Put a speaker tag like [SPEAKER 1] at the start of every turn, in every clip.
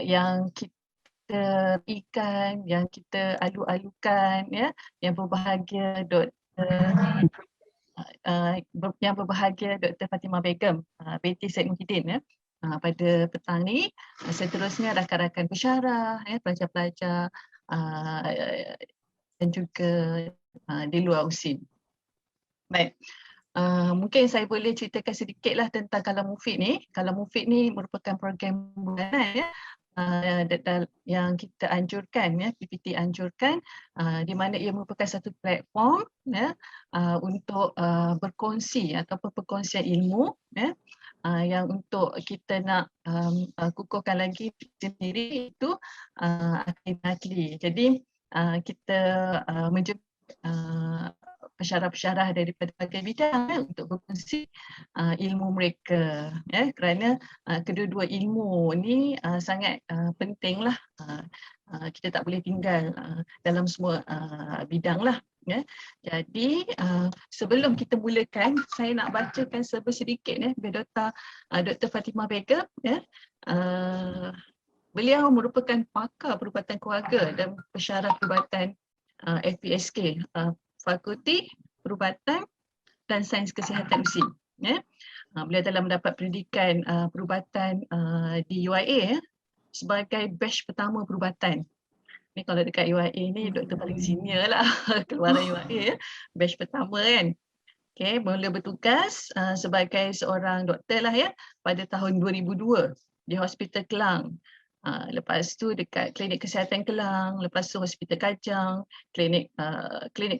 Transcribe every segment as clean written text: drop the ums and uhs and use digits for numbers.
[SPEAKER 1] yang kita berikan, yang kita alu-alukan, ya, yang berbahagia yang berbahagia Dr. Fatimah Begum, binti Syed Muhyiddin, ya, pada petang ni. Seterusnya rakan-rakan pensyarah, ya, pelajar-pelajar dan juga di luar USIM. Baik. Mungkin saya boleh ceritakan sedikitlah tentang Kalam Mufid ni. Kalam Mufid ni merupakan program bulanan, ya, yang kita anjurkan, ya, PPT anjurkan, di mana ia merupakan satu platform, ya, untuk berkongsi atau perkongsian ilmu, ya, yang untuk kita nak kukuhkan lagi sendiri itu akli. Jadi kita menjemput pensyarah-pensyarah daripada berbagai bidang, ya, untuk berkongsi ilmu mereka, ya, kerana kedua-dua ilmu ni sangat penting lah. Kita tak boleh tinggal dalam semua bidang lah, ya. Jadi sebelum kita mulakan, saya nak bacakan sedikit, ya, biodata Dr. Fatimah Begum, ya. Beliau merupakan pakar perubatan keluarga dan pensyarah perubatan FPSK, Fakulti Perubatan dan Sains Kesihatan USIM, ya. Beliau telah mendapat pendidikan perubatan di UIA, ya, sebagai batch pertama perubatan. Ni kalau dekat UIA ni doktor paling senior lah keluaran UIA, ya, batch pertama kan. Okay, mula bertugas sebagai seorang doktor lah, ya, pada tahun 2002 di Hospital Kelang. Lepas tu dekat Klinik Kesihatan Kelang, lepas tu Hospital Kajang, Klinik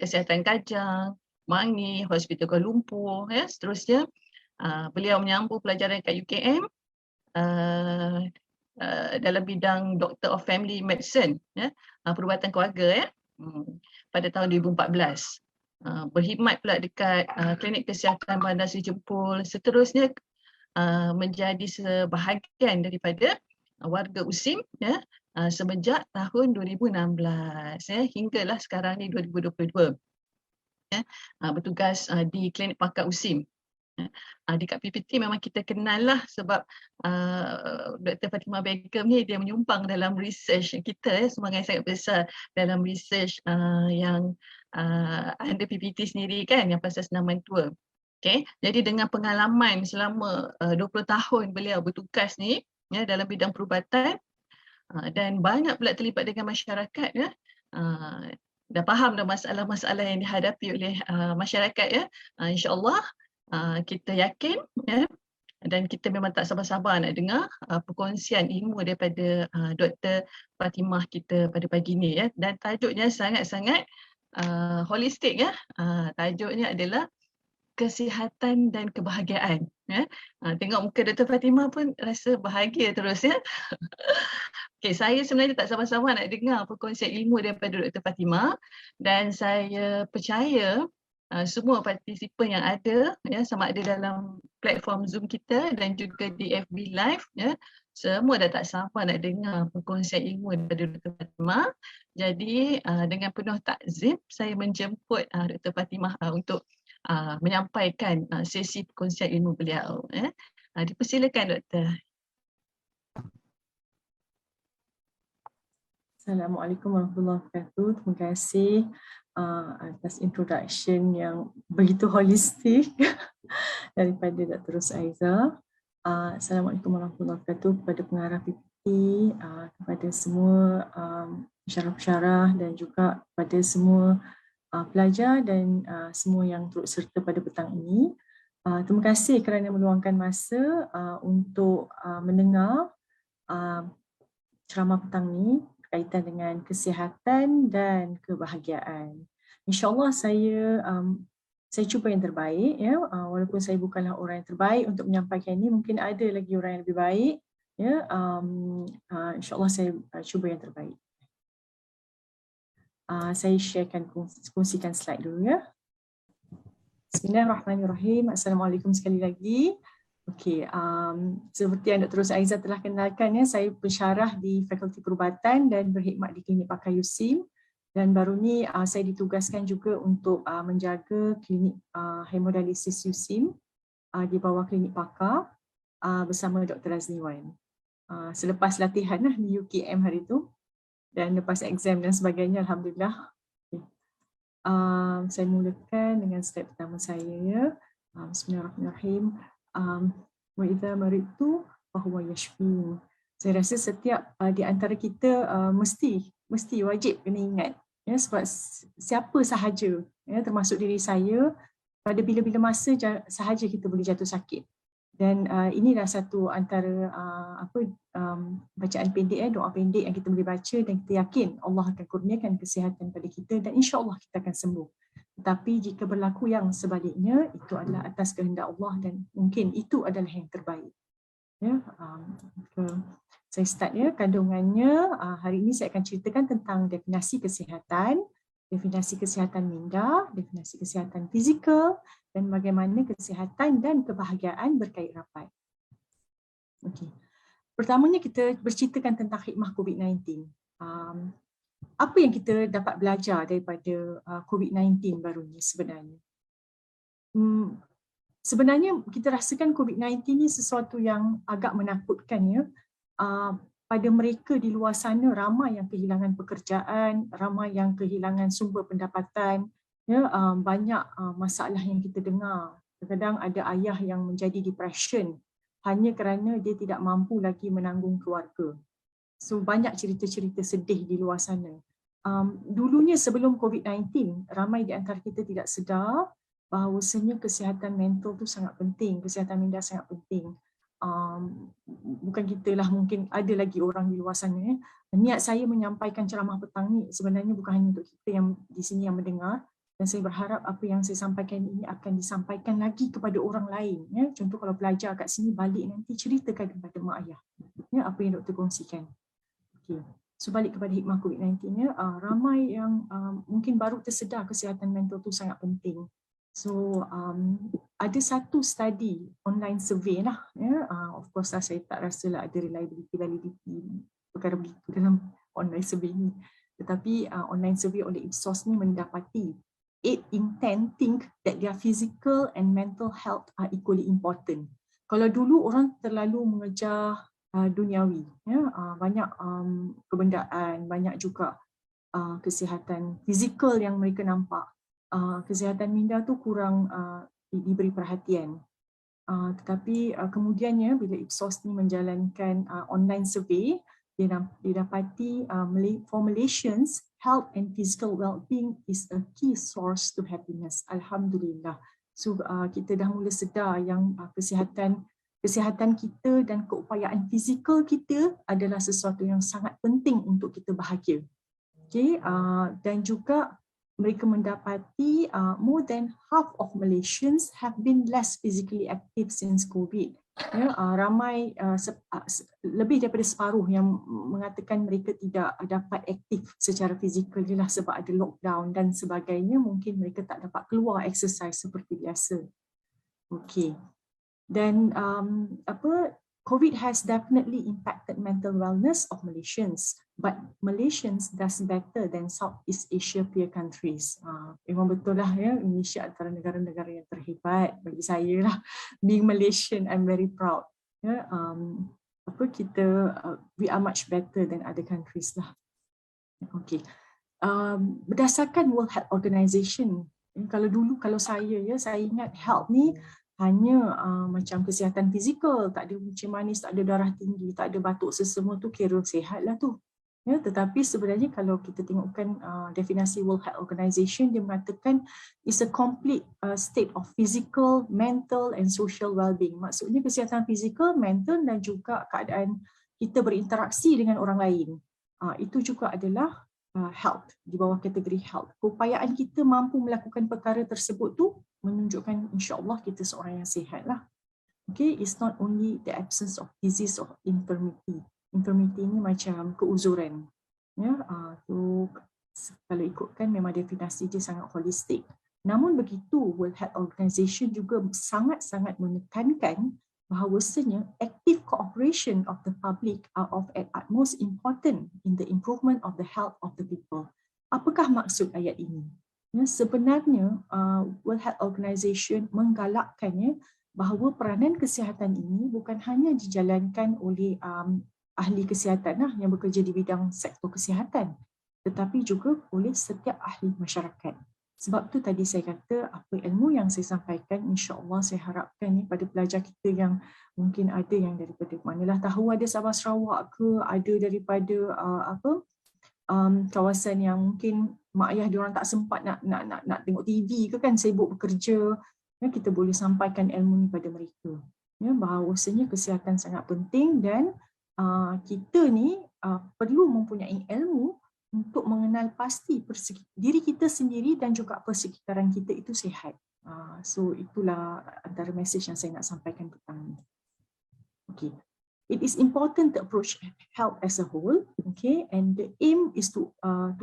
[SPEAKER 1] Kesihatan Kajang, Mangi, Hospital Kuala Lumpur, ya. Seterusnya beliau menyambung pelajaran kat UKM dalam bidang Doctor of Family Medicine, ya, perubatan keluarga, ya, pada tahun 2014. Berkhidmat pula dekat Klinik Kesihatan Bandar Seri Jempol. Seterusnya menjadi sebahagian daripada warga USIM, ya, semenjak tahun 2016, ya, hinggalah sekarang ni 2022, ya, bertugas di Klinik Pakar USIM. Dekat PPT memang kita kenal lah sebab Dr. Fatimah Begum ni dia menyumbang dalam research kita, ya, sumbangan sangat besar dalam research yang under PPT sendiri kan, yang pasal senaman tua. Okay. Jadi dengan pengalaman selama 20 tahun beliau bertugas ni, ya, dalam bidang perubatan dan banyak pula terlibat dengan masyarakat, ya, dah faham dah masalah-masalah yang dihadapi oleh masyarakat, ya. InsyaAllah kita yakin, ya, dan kita memang tak sabar-sabar nak dengar perkongsian ilmu daripada Dr. Fatimah kita pada pagi ni, ya. Dan tajuknya sangat-sangat holistik, ya. Tajuknya adalah kesihatan dan kebahagiaan, ya. Tengok muka Dr. Fatimah pun rasa bahagia terus, ya. Okay, saya sebenarnya tak sabar-sabar nak dengar perkongsian ilmu daripada Dr. Fatimah, dan saya percaya semua partisipan yang ada, ya, sama ada dalam platform Zoom kita dan juga di FB Live, ya, semua dah tak sabar nak dengar perkongsian ilmu daripada Dr. Fatimah. Jadi dengan penuh takzim saya menjemput Dr. Fatimah untuk menyampaikan sesi perkongsian ilmu beliau, ya. Dipersilakan Doktor.
[SPEAKER 2] Assalamualaikum warahmatullahi wabarakatuh. Terima kasih atas introduction yang begitu holistik daripada Dr. Rosaiza. Assalamualaikum warahmatullahi wabarakatuh kepada pengarah PPT, kepada semua pensyarah-pensyarah dan juga kepada semua pelajar dan semua yang turut serta pada petang ini. Terima kasih kerana meluangkan masa untuk mendengar ceramah petang ini berkaitan dengan kesihatan dan kebahagiaan. InsyaAllah saya cuba yang terbaik, ya. Walaupun saya bukanlah orang yang terbaik untuk menyampaikan ini, mungkin ada lagi orang yang lebih baik, ya. InsyaAllah saya cuba yang terbaik. Saya kongsikan slide dulu, ya. Bismillahirrahmanirrahim. Assalamualaikum sekali lagi. Okey, seperti yang Dr. Rosaiza telah kenalkan, ya, saya pensyarah di Fakulti Perubatan dan berkhidmat di Klinik Pakar USIM, dan baru ni saya ditugaskan juga untuk menjaga klinik hemodialisis USIM di bawah Klinik Pakar bersama Dr. Razniwan. selepas latihan lah di UKM hari tu dan lepas exam dan sebagainya, alhamdulillah. Okay. Saya mulakan dengan slide pertama saya ya. Bismillahirrahmanirrahim. Wa idza maridtu fa huwa yashfin. Saya rasa setiap di antara kita mesti wajib kena ingat ya, sebab siapa sahaja ya, termasuk diri saya, pada bila-bila masa sahaja kita boleh jatuh sakit. Dan inilah satu antara bacaan pendek, doa pendek yang kita boleh baca dan kita yakin Allah akan kurniakan kesihatan pada kita dan insya-Allah kita akan sembuh. Tetapi jika berlaku yang sebaliknya, itu adalah atas kehendak Allah dan mungkin itu adalah yang terbaik. Ya, saya start ya kandungannya. Hari ini saya akan ceritakan tentang definisi kesihatan minda, definisi kesihatan fizikal dan bagaimana kesihatan dan kebahagiaan berkait rapat. Okey. Pertamanya kita berceritakan tentang hikmah COVID-19. Apa yang kita dapat belajar daripada COVID-19 baru ni sebenarnya? Sebenarnya kita rasakan COVID-19 ni sesuatu yang agak menakutkan ya. Pada mereka di luar sana, ramai yang kehilangan pekerjaan, ramai yang kehilangan sumber pendapatan, ya, banyak masalah yang kita dengar. Kadang-kadang ada ayah yang menjadi depression hanya kerana dia tidak mampu lagi menanggung keluarga. So banyak cerita-cerita sedih di luar sana. Dulunya sebelum COVID-19, ramai di antara kita tidak sedar bahawasanya kesihatan mental tu sangat penting, kesihatan minda sangat penting. Bukan kita lah, mungkin ada lagi orang di luar sana. Niat saya menyampaikan ceramah petang ni sebenarnya bukan hanya untuk kita yang di sini yang mendengar, dan saya berharap apa yang saya sampaikan ini akan disampaikan lagi kepada orang lain. Ya. Contoh kalau belajar kat sini, balik nanti ceritakan kepada mak ayah ya, apa yang doktor kongsikan. Okay. So balik kepada hikmah COVID-19 ya, ramai yang mungkin baru tersedar kesihatan mental tu sangat penting. So ada satu study online survey lah ya, of course lah saya tak rasa lah ada reliability validity perkara begitu dalam online survey ni, tetapi online survey oleh Ipsos ni mendapati 8 in 10 think that their physical and mental health are equally important. Kalau dulu orang terlalu mengejar duniawi ya, banyak kebendaan, banyak juga kesihatan fizikal yang mereka nampak. Kesihatan minda tu kurang diberi perhatian. Tetapi kemudiannya bila Ipsos ni menjalankan online survey, dia dapati for Malaysians, health and physical well-being is a key source to happiness. Alhamdulillah. So kita dah mula sedar yang kesihatan kita dan keupayaan fizikal kita adalah sesuatu yang sangat penting untuk kita bahagia. Okay, dan juga mereka mendapati more than half of Malaysians have been less physically active since COVID. Ya, ramai lebih daripada separuh yang mengatakan mereka tidak dapat aktif secara fizikal ialah sebab ada lockdown dan sebagainya, mungkin mereka tak dapat keluar exercise seperti biasa. Okey. Dan COVID has definitely impacted mental wellness of Malaysians, but Malaysians does better than Southeast Asia peer countries. Memang betul lah ya, Indonesia antara negara-negara yang terhebat bagi saya lah. Being Malaysian, I'm very proud. Ya, we are much better than other countries lah. Okay. Berdasarkan World Health Organization, kalau saya ingat health ni hanya macam kesihatan fizikal, tak ada kencing manis, tak ada darah tinggi, tak ada batuk sesemua tu kira sihat lah tu. Ya, tetapi sebenarnya kalau kita tengokkan definisi World Health Organization, dia mengatakan it's a complete state of physical, mental and social well-being. Maksudnya kesihatan fizikal, mental dan juga keadaan kita berinteraksi dengan orang lain. Itu juga adalah health, di bawah kategori health. Keupayaan kita mampu melakukan perkara tersebut tu menunjukkan insya-Allah kita seorang yang sihat lah. Okay, it's not only the absence of disease or infirmity. Infirmity ni macam keuzuran. Ya, kalau ikutkan memang definisi dia sangat holistik. Namun begitu, World Health Organization juga sangat-sangat menekankan bahawasanya active cooperation of the public are of utmost important in the improvement of the health of the people. Apakah maksud ayat ini? Ya, sebenarnya World Health Organization menggalakkannya bahawa peranan kesihatan ini bukan hanya dijalankan oleh ahli kesihatan lah yang bekerja di bidang sektor kesihatan, tetapi juga oleh setiap ahli masyarakat. Sebab tu tadi saya kata apa ilmu yang saya sampaikan, insya-Allah saya harapkan ni pada pelajar kita yang mungkin ada yang daripada manalah tahu ada Sabah Sarawak ke, ada daripada kawasan yang mungkin mak ayah diorang tak sempat nak tengok TV ke kan, sibuk bekerja, ya, kita boleh sampaikan ilmu ni pada mereka. Ya, bahawasanya kesihatan sangat penting dan kita ni perlu mempunyai ilmu untuk mengenal pasti diri kita sendiri dan juga persekitaran kita itu sihat. So itulah antara mesej yang saya nak sampaikan petang ni. Okay. It is important to approach health as a whole, okay, and the aim is to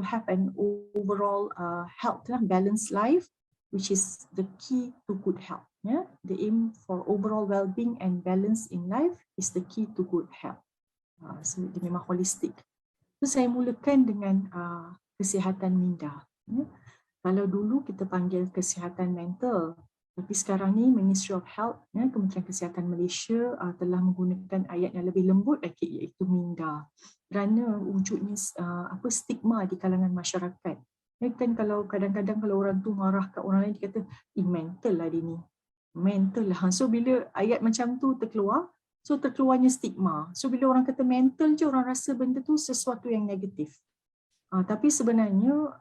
[SPEAKER 2] have an overall health, balanced life, which is the key to good health. Yeah, the aim for overall well-being and balance in life is the key to good health. So dia memang holistik. So saya mulakan dengan kesihatan minda. Ya. Kalau dulu kita panggil kesihatan mental, tapi sekarang ni Ministry of Health, ya, Kementerian Kesihatan Malaysia telah menggunakan ayat yang lebih lembut lagi, iaitu minda. Kerana wujudnya stigma di kalangan masyarakat. Ya, kan kalau kadang-kadang kalau orang tu marah kat orang lain, dia kata, mental lah dia ni. Mental lah. So bila ayat macam tu terkeluar, so terkeluarnya stigma. So bila orang kata mental je, orang rasa benda tu sesuatu yang negatif. Tapi sebenarnya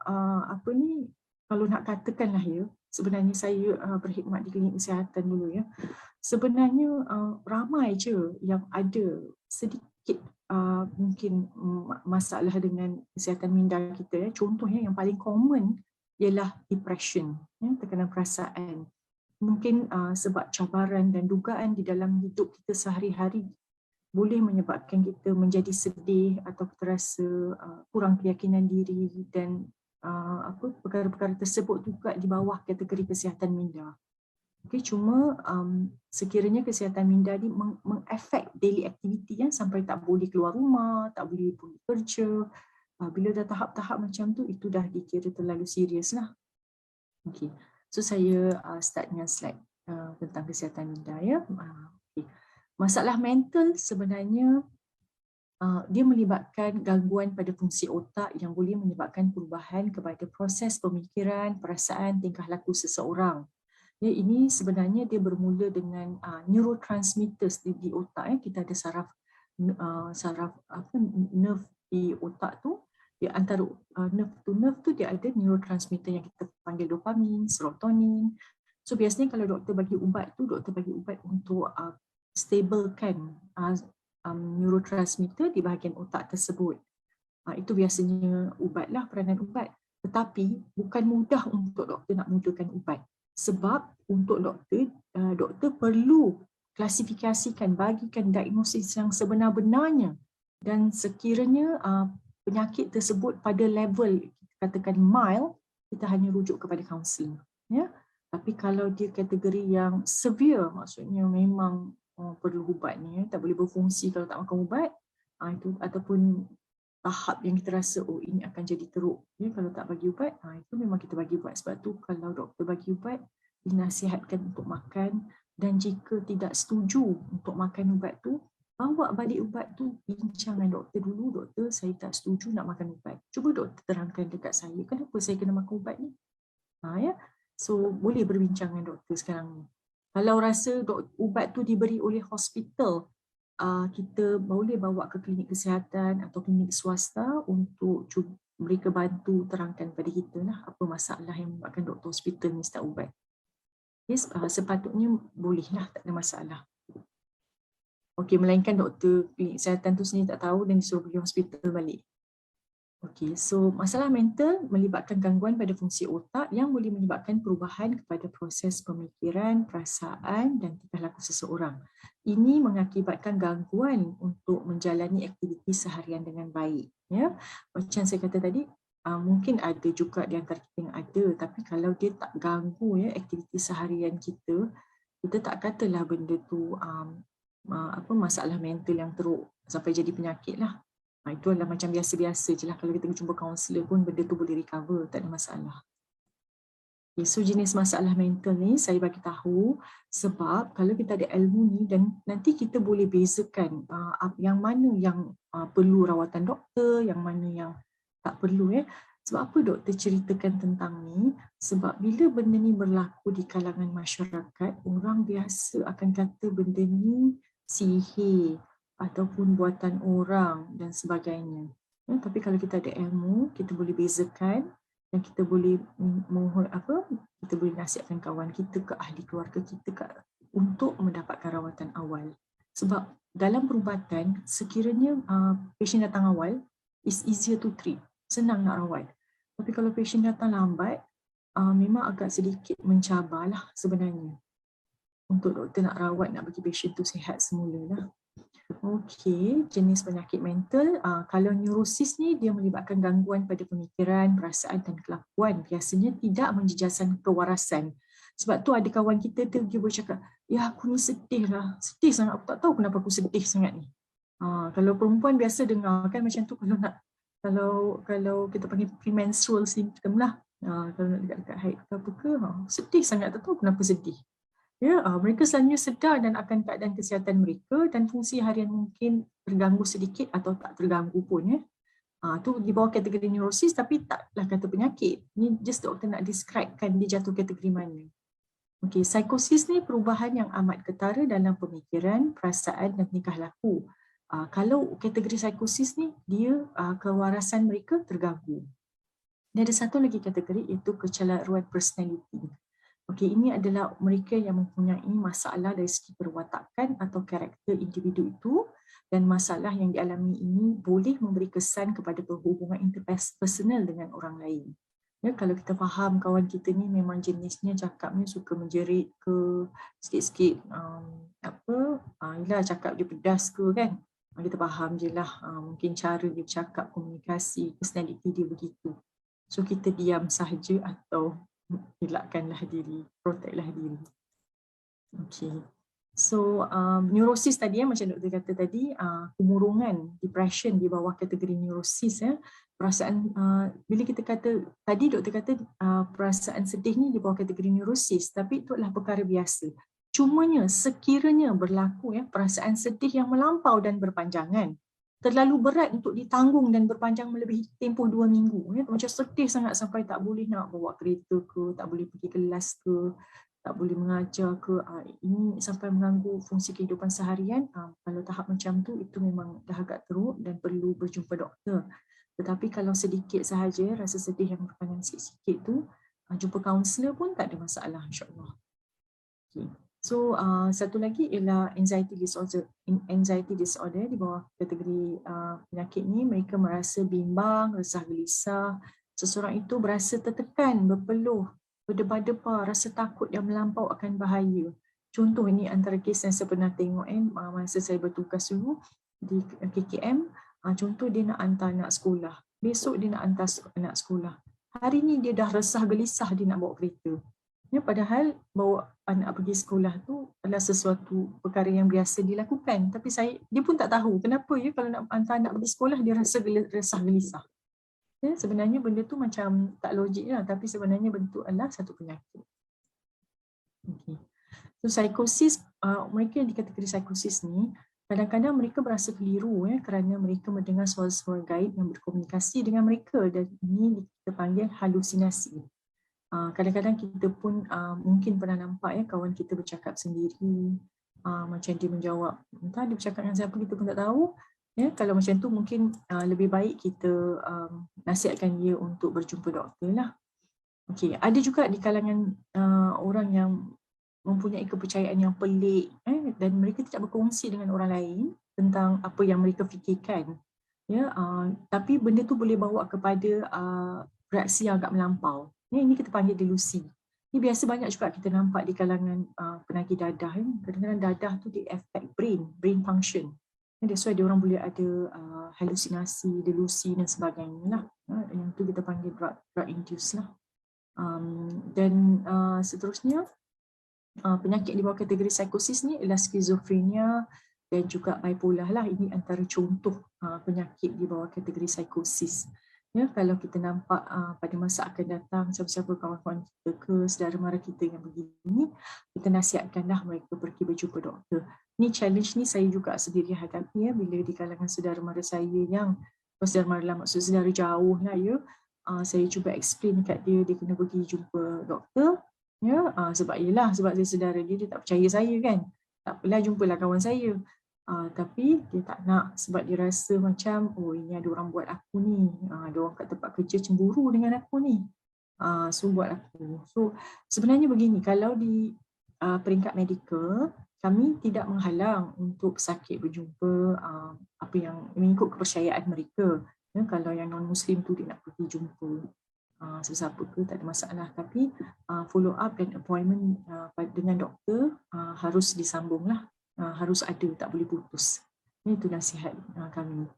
[SPEAKER 2] kalau nak katakanlah ya, sebenarnya saya berkhidmat di klinik kesihatan dulu ya. Sebenarnya ramai je yang ada sedikit mungkin masalah dengan kesihatan minda kita ya. Contohnya yang paling common ialah depression, ya, tekanan perasaan. Mungkin sebab cabaran dan dugaan di dalam hidup kita sehari-hari boleh menyebabkan kita menjadi sedih atau terasa kurang keyakinan diri dan perkara-perkara tersebut juga di bawah kategori kesihatan minda. Okay, cuma sekiranya kesihatan minda ni mengefek daily activity ya, sampai tak boleh keluar rumah, tak boleh pergi kerja. Bila dah tahap-tahap macam tu, itu dah dikira terlalu serius lah. Okay. So saya start dengan slide tentang kesihatan minda ya. Okay. Masalah mental sebenarnya dia melibatkan gangguan pada fungsi otak yang boleh menyebabkan perubahan kepada proses pemikiran, perasaan, tingkah laku seseorang. Ya, ini sebenarnya dia bermula dengan neurotransmitters di otak ya. Kita ada saraf nerve di otak tu. Di antara nerve to nerve tu dia ada neurotransmitter yang kita panggil dopamin, serotonin. So biasanya kalau doktor bagi ubat tu, doktor bagi ubat untuk stablekan neurotransmitter di bahagian otak tersebut. Itu biasanya ubatlah, peranan ubat. Tetapi bukan mudah untuk doktor nak mulakan ubat. Sebab untuk doktor perlu klasifikasikan, bagikan diagnosis yang sebenar-benarnya. Dan sekiranya penyakit tersebut pada level katakan mild, kita hanya rujuk kepada kaunseling. Ya? Tapi kalau dia kategori yang severe, maksudnya memang perlu ubat ni, ya? Tak boleh berfungsi kalau tak makan ubat, itu ataupun tahap yang kita rasa oh ini akan jadi teruk ya, kalau tak bagi ubat, itu memang kita bagi ubat. Sebab tu kalau doktor bagi ubat, dinasihatkan untuk makan, dan jika tidak setuju untuk makan ubat tu, bawa balik ubat tu, bincang dengan doktor dulu. Doktor, saya tak setuju nak makan ubat. Cuba doktor terangkan dekat saya, kenapa saya kena makan ubat ni? Ya? So, boleh berbincang dengan doktor sekarang ni. Kalau rasa ubat tu diberi oleh hospital, kita boleh bawa ke klinik kesihatan atau klinik swasta untuk mereka bantu terangkan pada kita lah apa masalah yang menyebabkan doktor hospital ni start ubat. Yes, sepatutnya bolehlah, tak ada masalah. Okey, melainkan doktor klinik kesihatan tu sendiri tak tahu dan disuruh pergi hospital balik. Okey, so masalah mental melibatkan gangguan pada fungsi otak yang boleh menyebabkan perubahan kepada proses pemikiran, perasaan dan tingkah laku seseorang. Ini mengakibatkan gangguan untuk menjalani aktiviti seharian dengan baik. Ya, macam saya kata tadi, mungkin ada juga di antara kita yang ada, tapi kalau dia tak ganggu ya aktiviti seharian kita, kita tak katalah benda tu masalah mental yang teruk sampai jadi penyakit lah. Itu adalah macam biasa-biasa je lah. Kalau kita jumpa kaunselor pun benda tu boleh recover, tak ada masalah. Okay, so jenis masalah mental ni saya bagi tahu sebab kalau kita ada ilmu ni dan nanti kita boleh bezakan yang mana yang perlu rawatan doktor, yang mana yang tak perlu. Sebab apa doktor ceritakan tentang ni? Sebab bila benda ni berlaku di kalangan masyarakat, orang biasa akan kata benda ni sihir ataupun buatan orang dan sebagainya. Tapi kalau kita ada ilmu, kita boleh bezakan dan kita boleh kita boleh nasihatkan kawan kita ke ahli keluarga kita untuk mendapatkan rawatan awal. Sebab dalam perubatan, sekiranya pasien datang awal, is easier to treat, senang nak rawat. Tapi kalau pasien datang lambat, memang agak sedikit mencabarlah sebenarnya untuk doktor nak rawat, nak bagi pasien tu sihat semula lah. Okey, jenis penyakit mental, kalau neurosis ni dia melibatkan gangguan pada pemikiran, perasaan dan kelakuan. Biasanya tidak menjejaskan kewarasan. Sebab tu ada kawan kita tu dia boleh cakap, ya aku ni sedih lah, sedih sangat, aku tak tahu kenapa aku sedih sangat ni. Kalau perempuan biasa dengar kan macam tu, kalau kita panggil premenstrual symptom lah, kalau nak dekat-dekat haid ke apa ke, sedih sangat, tak tahu kenapa sedih. Mereka selalunya sedar dan akan keadaan kesihatan mereka dan fungsi harian mungkin terganggu sedikit atau tak terganggu pun. Tu di bawah kategori neurosis tapi taklah kata penyakit. Ni just doktor nak describekan dia jatuh kategori mana. Okey, psikosis ni perubahan yang amat ketara dalam pemikiran, perasaan dan tingkah laku. Kalau kategori psikosis ni, dia kewarasan mereka terganggu. Dan ada satu lagi kategori iaitu kecelaruan personality. Okey, ini adalah mereka yang mempunyai masalah dari segi perwatakan atau karakter individu itu, dan masalah yang dialami ini boleh memberi kesan kepada hubungan interpersonal dengan orang lain. Kalau kita faham kawan kita ni memang jenisnya cakapnya suka menjerit ke, sikit-sikit cakap dia pedas ke kan, kita faham je lah mungkin cara dia cakap, komunikasi, personality dia begitu. So kita diam sahaja atau elakkanlah diri, protectlah diri. Okay. So neurosis tadi macam doktor kata tadi, kemurungan, depression di bawah kategori neurosis. Perasaan, bila kita kata, tadi doktor kata perasaan sedih ni di bawah kategori neurosis, tapi itu adalah perkara biasa. Cumanya sekiranya berlaku perasaan sedih yang melampau dan berpanjangan, terlalu berat untuk ditanggung dan berpanjang melebihi tempoh 2 minggu. Macam sedih sangat sampai tak boleh nak bawa kereta ke, tak boleh pergi kelas ke, tak boleh mengajar ke. Ini sampai mengganggu fungsi kehidupan seharian. Kalau tahap macam tu, itu memang dah agak teruk dan perlu berjumpa doktor. Tetapi kalau sedikit sahaja, rasa sedih yang berpanjang sikit-sikit tu, jumpa kaunselor pun tak ada masalah, insyaAllah. Okay. So satu lagi ialah anxiety disorder. Anxiety disorder di bawah kategori penyakit ni, mereka merasa bimbang, resah gelisah. Seseorang itu berasa tertekan, berpeluh, berdebar-debar, rasa takut yang melampau akan bahaya. Contoh ini antara kes yang saya pernah tengok masa saya bertugas dulu di KKM. Contoh dia nak hantar anak sekolah. Besok dia nak hantar anak sekolah. Hari ni dia dah resah gelisah dia nak bawa kereta. Padahal bawa anak pergi sekolah tu adalah sesuatu perkara yang biasa dilakukan. Tapi dia pun tak tahu kenapa kalau nak hantar anak pergi sekolah dia rasa resah gelisah. Sebenarnya benda tu macam tak logik lah, tapi sebenarnya bentuk adalah satu penyakit. Okay. So psikosis, mereka yang dikategori psikosis ni, kadang-kadang mereka berasa keliru kerana mereka mendengar suara-suara gaib yang berkomunikasi dengan mereka, dan ini kita panggil halusinasi. Kadang-kadang kita pun mungkin pernah nampak kawan kita bercakap sendiri, macam dia menjawab, entah dia bercakap dengan siapa kita pun tak tahu. Kalau macam tu mungkin lebih baik kita nasihatkan dia untuk berjumpa doktor lah. Okay. Ada juga di kalangan orang yang mempunyai kepercayaan yang pelik dan mereka tidak berkongsi dengan orang lain tentang apa yang mereka fikirkan. Tapi benda tu boleh bawa kepada reaksi yang agak melampau. Ini kita panggil delusi. Ini biasa banyak juga kita nampak di kalangan penagih dadah. Kadang-kadang dadah tu dia affect brain function. That's why dia orang boleh ada halusinasi, delusi dan sebagainya lah. Yang tu kita panggil drug induced lah. Dan seterusnya, penyakit di bawah kategori psikosis ni ialah skizofrenia dan juga bipolar lah. Ini antara contoh penyakit di bawah kategori psikosis. Ya, kalau kita nampak pada masa akan datang siapa-siapa kawan-kawan kita ke saudara mara kita yang begini, kita nasihatkanlah mereka pergi berjumpa doktor. Ni challenge ni saya juga sendiri hadapi bila di kalangan saudara mara saya yang saudara mara lah, maksud saudara jauh lah ya. Saya cuba explain dekat dia kena pergi jumpa doktor. Ya, sebab saya saudara dia tak percaya saya kan. Tak apalah, jumpalah kawan saya. Tapi dia tak nak sebab dia rasa macam ini ada orang buat aku ni, ada orang kat tempat kerja cemburu dengan aku ni, so buat aku. So sebenarnya begini, kalau di peringkat medikal kami tidak menghalang untuk pesakit berjumpa apa yang mengikut kepercayaan mereka. Ya, kalau yang non-Muslim tu dia nak pergi jumpa sesiapa ke, tak ada masalah, tapi follow up dan appointment dengan doktor harus disambunglah. Harus ada, tak boleh putus. Itu nasihat kami.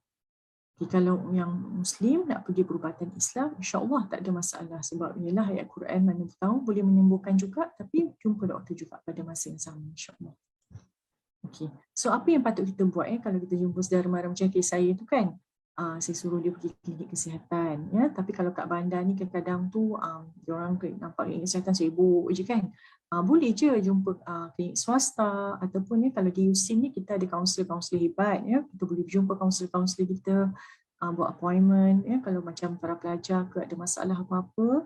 [SPEAKER 2] Okay, kalau yang Muslim nak pergi perubatan Islam, insya-Allah tak ada masalah sebab inilah ayat Quran mana tahu boleh menyembuhkan juga, tapi jumpa doktor juga pada masa yang sama, insya-Allah. Okay. So apa yang patut kita buat kalau kita jumpa saudara mara macam kes saya tu kan? Saya suruh dia pergi klinik kesihatan, ya. Tapi kalau kat bandar ni kadang-kadang tu diorang nampak klinik kesihatan sibuk je kan. Boleh je jumpa klinik swasta ataupun kalau di USIM ni kita ada kaunselor-kaunselor hebat, ya. Kita boleh jumpa kaunselor-kaunselor kita, buat appointment, ya. Kalau macam para pelajar ke ada masalah apa-apa,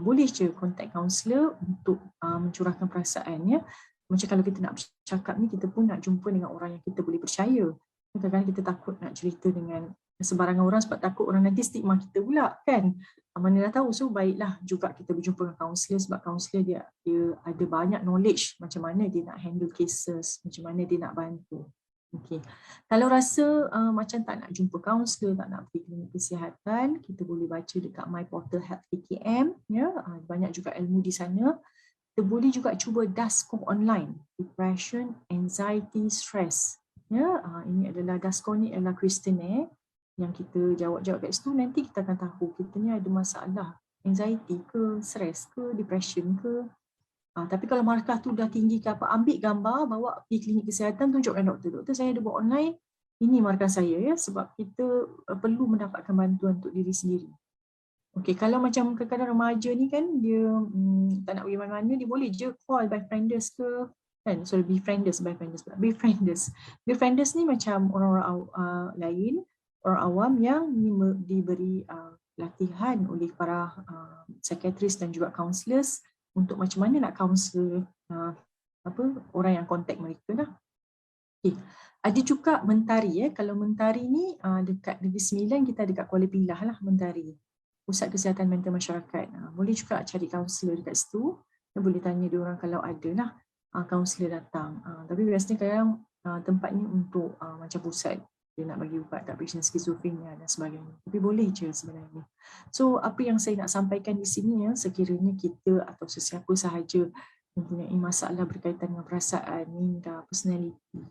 [SPEAKER 2] boleh je contact kaunselor untuk mencurahkan perasaan, ya. Macam kalau kita nak bercakap ni, kita pun nak jumpa dengan orang yang kita boleh percaya. Kadang-kadang kita takut nak cerita dengan sebarangan orang sebab takut orang nanti stigma kita pula kan. Mana dah tahu, so baiklah juga kita berjumpa dengan kaunselor sebab kaunselor dia ada banyak knowledge macam mana dia nak handle cases, macam mana dia nak bantu. Okay. Kalau rasa macam tak nak jumpa kaunselor, tak nak pergi klinik kesihatan, kita boleh baca dekat My Portal Health KKM, ya. Banyak juga ilmu di sana. Kita boleh juga cuba DASCO online, Depression, Anxiety, Stress. Ya, ini adalah DASCO ni adalah questionnaire yang kita jawab-jawab kat situ, nanti kita akan tahu kita ni ada masalah anxiety ke, stress ke, depression ke. Tapi kalau markah tu dah tinggi ke apa, ambil gambar, bawa pergi klinik kesihatan, tunjukkan doktor. Doktor, saya ada buat online, ini markah saya, ya, sebab kita perlu mendapatkan bantuan untuk diri sendiri. Okey, kalau macam kadang-kadang remaja ni kan, dia tak nak pergi mana-mana, dia boleh je call Befrienders ke, kan? Sorry, Befrienders ni macam orang-orang lain, orang awam yang diberi latihan oleh para psikiatris dan juga counselors untuk macam mana nak counsel orang yang kontak mereka lah. Okay. Ada juga Mentari, kalau Mentari ni dekat Negeri Sembilan, kita dekat Kuala Pilah lah Mentari. Pusat Kesihatan Mental Masyarakat. Boleh juga cari kaunselor dekat situ. Boleh tanya dia orang kalau ada lah kaunselor datang. Tapi biasanya kadang tempat ni untuk macam pusat. Dia nak bagi ubat kat patient skizofrenia dan sebagainya. Tapi boleh je sebenarnya. So apa yang saya nak sampaikan di sini, sekiranya kita atau sesiapa sahaja mempunyai masalah berkaitan dengan perasaan, minda, personality,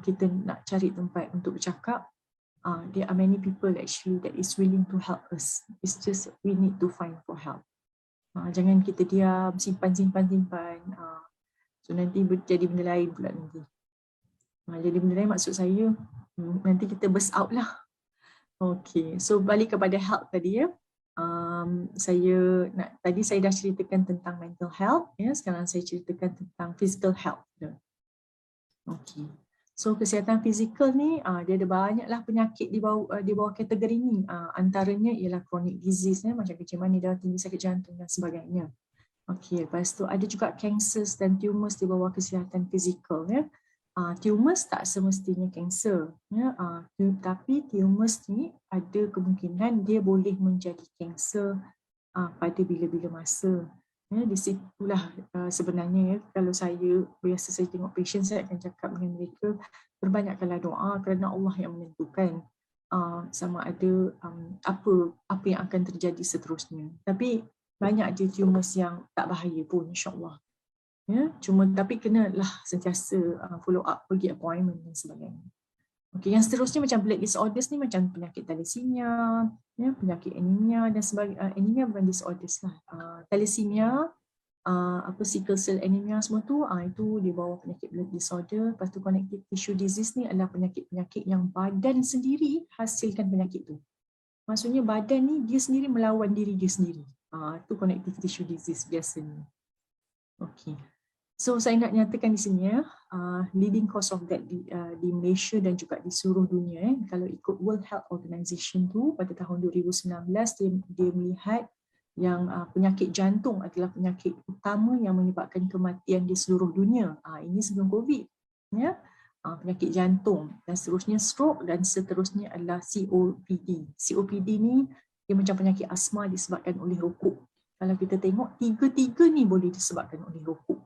[SPEAKER 2] kita nak cari tempat untuk bercakap. There are many people actually that is willing to help us. It's just we need to find for help. Jangan kita diam, simpan. So nanti jadi benda lain pula nanti. Jadi benda lain maksud saya, nanti kita burst out lah. Okay, so balik kepada health tadi, ya. Tadi saya dah ceritakan tentang mental health, ya. Sekarang saya ceritakan tentang physical health. Okay. So kesihatan fizikal ni dia ada banyaklah penyakit di bawah kategori ni. Antaranya ialah chronic disease, macam kencing darah tinggi, sakit jantung dan sebagainya. Okey, lepas tu ada juga cancers dan tumors di bawah kesihatan fizikal, ya. Tumors tak semestinya kanser, ya. Tapi tumors ni ada kemungkinan dia boleh menjadi kanser pada bila-bila masa. Ya, di situlah sebenarnya, kalau saya tengok patient, saya akan cakap dengan mereka, perbanyakkanlah doa kerana Allah yang menentukan sama ada apa yang akan terjadi seterusnya. Tapi banyak je tumors yang tak bahaya pun, insya-Allah. Ya, tapi kenalah sentiasa follow up, pergi appointment dan sebagainya. Okey, yang seterusnya macam blood disorders ni, macam penyakit thalassemia, ya, penyakit anemia dan sebagainya. Anemia bukan disorders lah. Thalassemia, sickle cell anemia semua tu, itu di bawah penyakit blood disorder. Lepas tu connective tissue disease ni adalah penyakit-penyakit yang badan sendiri hasilkan penyakit tu. Maksudnya badan ni dia sendiri melawan diri dia sendiri. Itu connective tissue disease biasanya. Okay. So saya nak nyatakan di sini leading cause of death di Malaysia dan juga di seluruh dunia. Kalau ikut World Health Organization tu pada tahun 2019 dia melihat yang penyakit jantung adalah penyakit utama yang menyebabkan kematian di seluruh dunia. Ini sebelum COVID. Ya. Penyakit jantung dan seterusnya stroke dan seterusnya adalah COPD. COPD ni dia macam penyakit asma disebabkan oleh rokok. Kalau kita tengok tiga-tiga ni boleh disebabkan oleh rokok.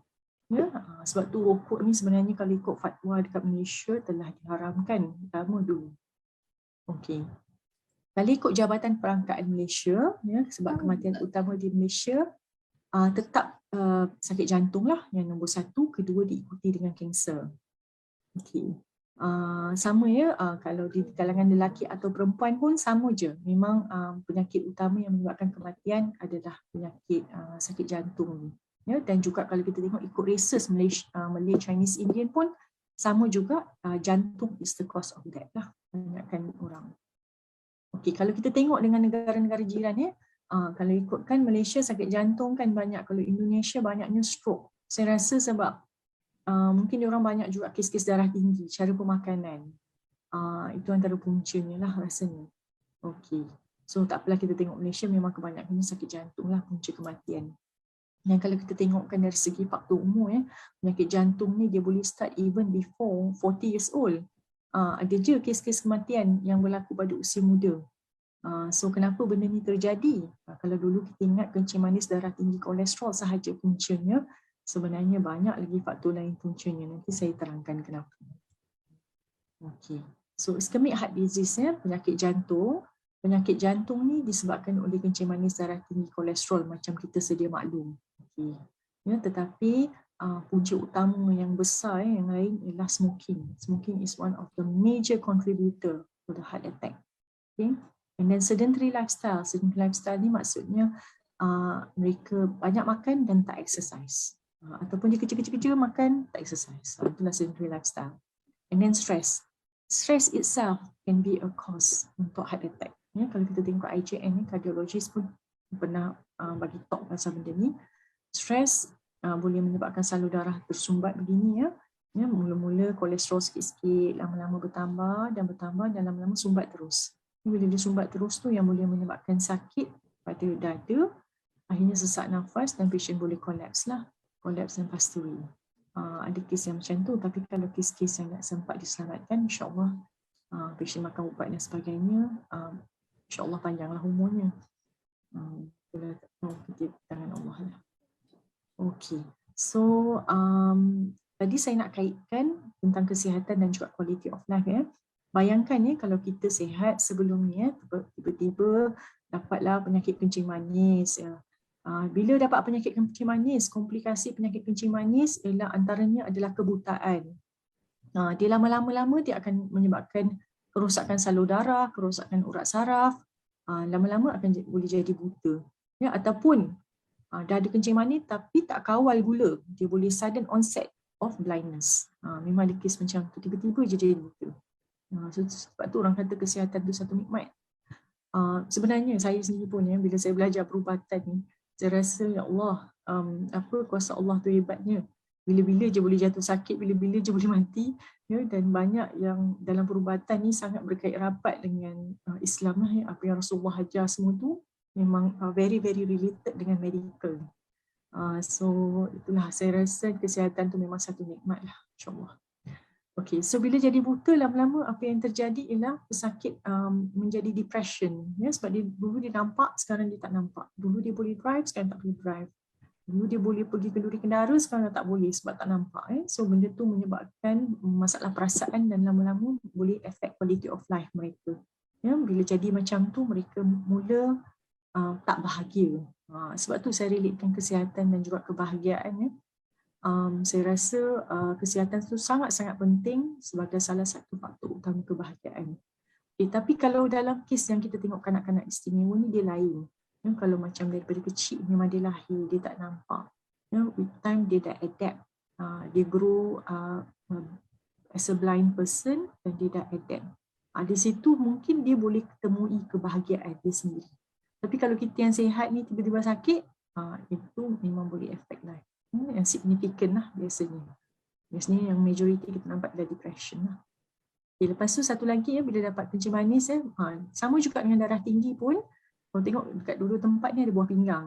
[SPEAKER 2] Ya, sebab tu rokok ni sebenarnya kalau ikut fatwa dekat Malaysia telah diharamkan lama dulu. Okey. Kalau ikut Jabatan Perangkaan Malaysia, ya, sebab kematian utama di Malaysia tetap sakit jantung lah yang nombor 1, kedua diikuti dengan kanser. Okey. Sama ya, kalau di kalangan lelaki atau perempuan pun sama je. Memang penyakit utama yang menyebabkan kematian adalah penyakit sakit jantung ni. Ya, dan juga kalau kita tengok ikut races Malay, Chinese, Indian pun sama juga, jantung is the cause of death lah, banyakkan orang. Okey, kalau kita tengok dengan negara-negara jiran ya, kalau ikutkan Malaysia sakit jantung kan banyak, kalau Indonesia banyaknya stroke. Saya rasa sebab mungkin diorang banyak juga kes-kes darah tinggi, cara pemakanan. Itu antara puncanya lah rasanya. Okey, so tak apalah kita tengok Malaysia memang kebanyakannya sakit jantung lah punca kematian. Dan kalau kita tengokkan dari segi faktor umur ya, penyakit jantung ni dia boleh start even before 40 years old. Ada je kes-kes kematian yang berlaku pada usia muda. So kenapa benda ni terjadi? Kalau dulu kita ingat kencing manis, darah tinggi, kolesterol sahaja puncanya, sebenarnya banyak lagi faktor lain puncanya. Nanti saya terangkan kenapa. Okey. So ischemic heart disease ya, penyakit jantung. Penyakit jantung ni disebabkan oleh kencing manis, darah tinggi, kolesterol macam kita sedia maklum. Okay. Ya, tetapi punca utama yang besar yang lain ialah smoking. Smoking is one of the major contributor to the heart attack. Okay. And then sedentary lifestyle. Sedentary lifestyle ni maksudnya mereka banyak makan dan tak exercise. Ataupun dia kerja makan, tak exercise. Itulah sedentary lifestyle. And then stress. Stress itself can be a cause untuk heart attack. Ya, kalau kita tengok IJN ni, kardiologis pun pernah bagi talk pasal benda ni. Stres boleh menyebabkan salur darah tersumbat begini ya. Ya, mula-mula kolesterol sikit-sikit, lama-lama bertambah dan lama-lama sumbat terus. Bila dia sumbat terus tu yang boleh menyebabkan sakit pada dada, akhirnya sesak nafas dan pasien boleh collapse lah. Collapse dan pasturi. Ada kes yang macam tu, tapi kalau kes-kes yang tak sempat diselamatkan, insyaAllah pasien makan ubat dan sebagainya, insyaAllah panjanglah umurnya. Bila tak tahu kita tangan Allah lah. Okey, so tadi saya nak kaitkan tentang kesihatan dan juga quality of life ya. Bayangkan ya kalau kita sihat sebelum ni ya, tiba-tiba dapatlah penyakit kencing manis ya. Bila dapat penyakit kencing manis, komplikasi penyakit kencing manis ialah antaranya adalah kebutaan. Dia lama-lama dia akan menyebabkan kerosakan salur darah, kerosakan urat saraf, lama-lama akan boleh jadi buta. Ya, ataupun dah ada kencing manis tapi tak kawal gula, dia boleh sudden onset of blindness. Memang ada kes macam tu, tiba-tiba je jadi buta. Sebab tu orang kata kesihatan tu satu nikmat. Sebenarnya saya sendiri pun ya, bila saya belajar perubatan ni, saya rasa ya Allah, apa kuasa Allah tu hebatnya. Bila-bila je boleh jatuh sakit, bila-bila je boleh mati. Ya, dan banyak yang dalam perubatan ni sangat berkait rapat dengan Islam lah, ya. Apa yang Rasulullah ajar semua tu memang very very related dengan medical. So itulah saya rasa kesihatan tu memang satu nikmat lah, insyaAllah. Okay, so bila jadi buta lama-lama apa yang terjadi ialah pesakit menjadi depression. Ya, sebab dulu dia nampak, sekarang dia tak nampak. Dulu dia boleh drive, sekarang tak boleh drive. Dulu dia boleh pergi kenduri kendara, sekarang tak boleh sebab tak nampak. So benda tu menyebabkan masalah perasaan dan lama-lama boleh affect quality of life mereka. Ya, bila jadi macam tu mereka mula tak bahagia. Sebab tu saya relatekan kesihatan dan juga kebahagiaan. Ya. Saya rasa kesihatan itu sangat-sangat penting sebagai salah satu faktor utama kebahagiaan. Tapi kalau dalam kes yang kita tengok kanak-kanak istimewa ni dia lain. Ya, kalau macam daripada kecil memang dia lahir, dia tak nampak. Ya, with time dia dah adapt. Dia grow as a blind person dan dia dah adapt. Di situ mungkin dia boleh temui kebahagiaan dia sendiri. Tapi kalau kita yang sihat ni tiba-tiba sakit, itu memang boleh efek lah. Yang signifikan lah biasanya. Biasanya yang majoriti kita nampak adalah depression lah. Okay, lepas tu satu lagi bila dapat kencing manis, sama juga dengan darah tinggi pun, kalau tengok dekat dulu tempat ni ada buah pinggang.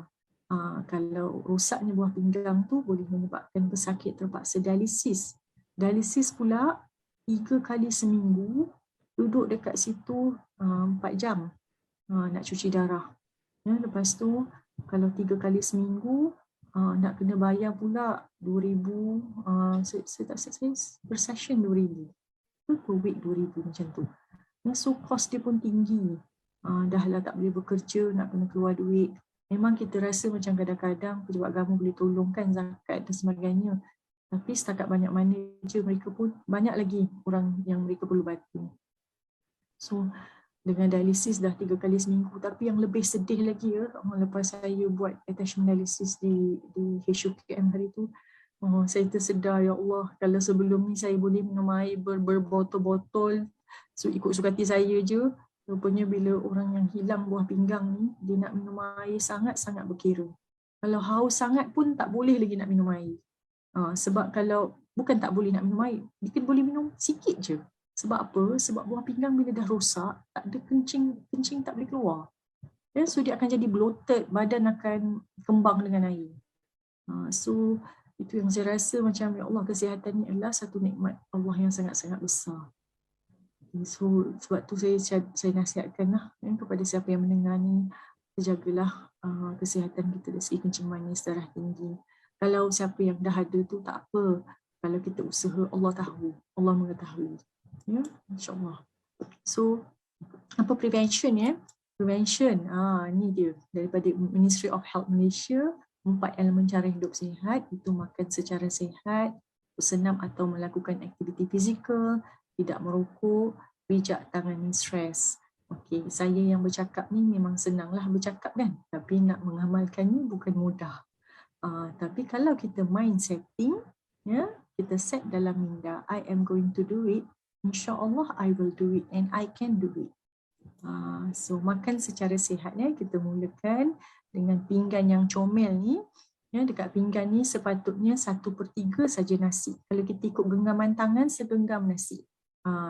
[SPEAKER 2] Kalau rosaknya buah pinggang tu boleh menyebabkan pesakit terpaksa dialisis. Dialisis pula 3 kali seminggu, duduk dekat situ 4 jam nak cuci darah. Lepas tu kalau 3 kali seminggu nak kena bayar pula 2,000, saya tak saya per session 2,000. Per week 2,000 macam tu. So cost dia pun tinggi. Dah lah tak boleh bekerja, nak kena keluar duit. Memang kita rasa macam kadang-kadang pejabat agama boleh tolongkan zakat dan sebagainya. Tapi setakat banyak mana je mereka pun, banyak lagi orang yang mereka perlu bantu. So dengan dialisis dah 3 kali seminggu. Tapi yang lebih sedih lagi lepas saya buat attachment dialisis di HUKM hari tu, saya tersedar, ya Allah, kalau sebelum ni saya boleh minum air berbotol-botol, so ikut suka hati saya je. Rupanya bila orang yang hilang buah pinggang ni, dia nak minum air sangat-sangat berkira. Kalau haus sangat pun tak boleh lagi nak minum air. Sebab kalau bukan tak boleh nak minum air, dia boleh minum sikit je. Sebab apa? Sebab buah pinggang bila dah rosak, tak ada kencing tak boleh keluar. So dia akan jadi bloated, badan akan kembang dengan air. So itu yang saya rasa macam, ya Allah, kesihatan ni adalah satu nikmat Allah yang sangat-sangat besar. So sebab tu saya nasihatkan lah kepada siapa yang mendengar ni, jagalah kesihatan kita dari segi kencing manis, darah tinggi. Kalau siapa yang dah ada tu tak apa, kalau kita usaha, Allah tahu, Allah mengetahui. Ya, insya-Allah. So apa prevention ya? Prevention, ni dia daripada Ministry of Health Malaysia. 4 elemen cara hidup sihat, itu makan secara sihat, bersenam atau melakukan aktiviti fizikal, tidak merokok, bijak tangani stres. Okey, saya yang bercakap ni memang senanglah bercakap kan, tapi nak mengamalkannya bukan mudah. Tapi kalau kita mind setting, ya, kita set dalam minda, I am going to do it, insya-Allah I will do it and I can do it. So makan secara sihat ya, kita mulakan dengan pinggan yang comel ni. Ya, dekat pinggan ni sepatutnya 1/3 saja nasi. Kalau kita ikut genggaman tangan, segenggam nasi.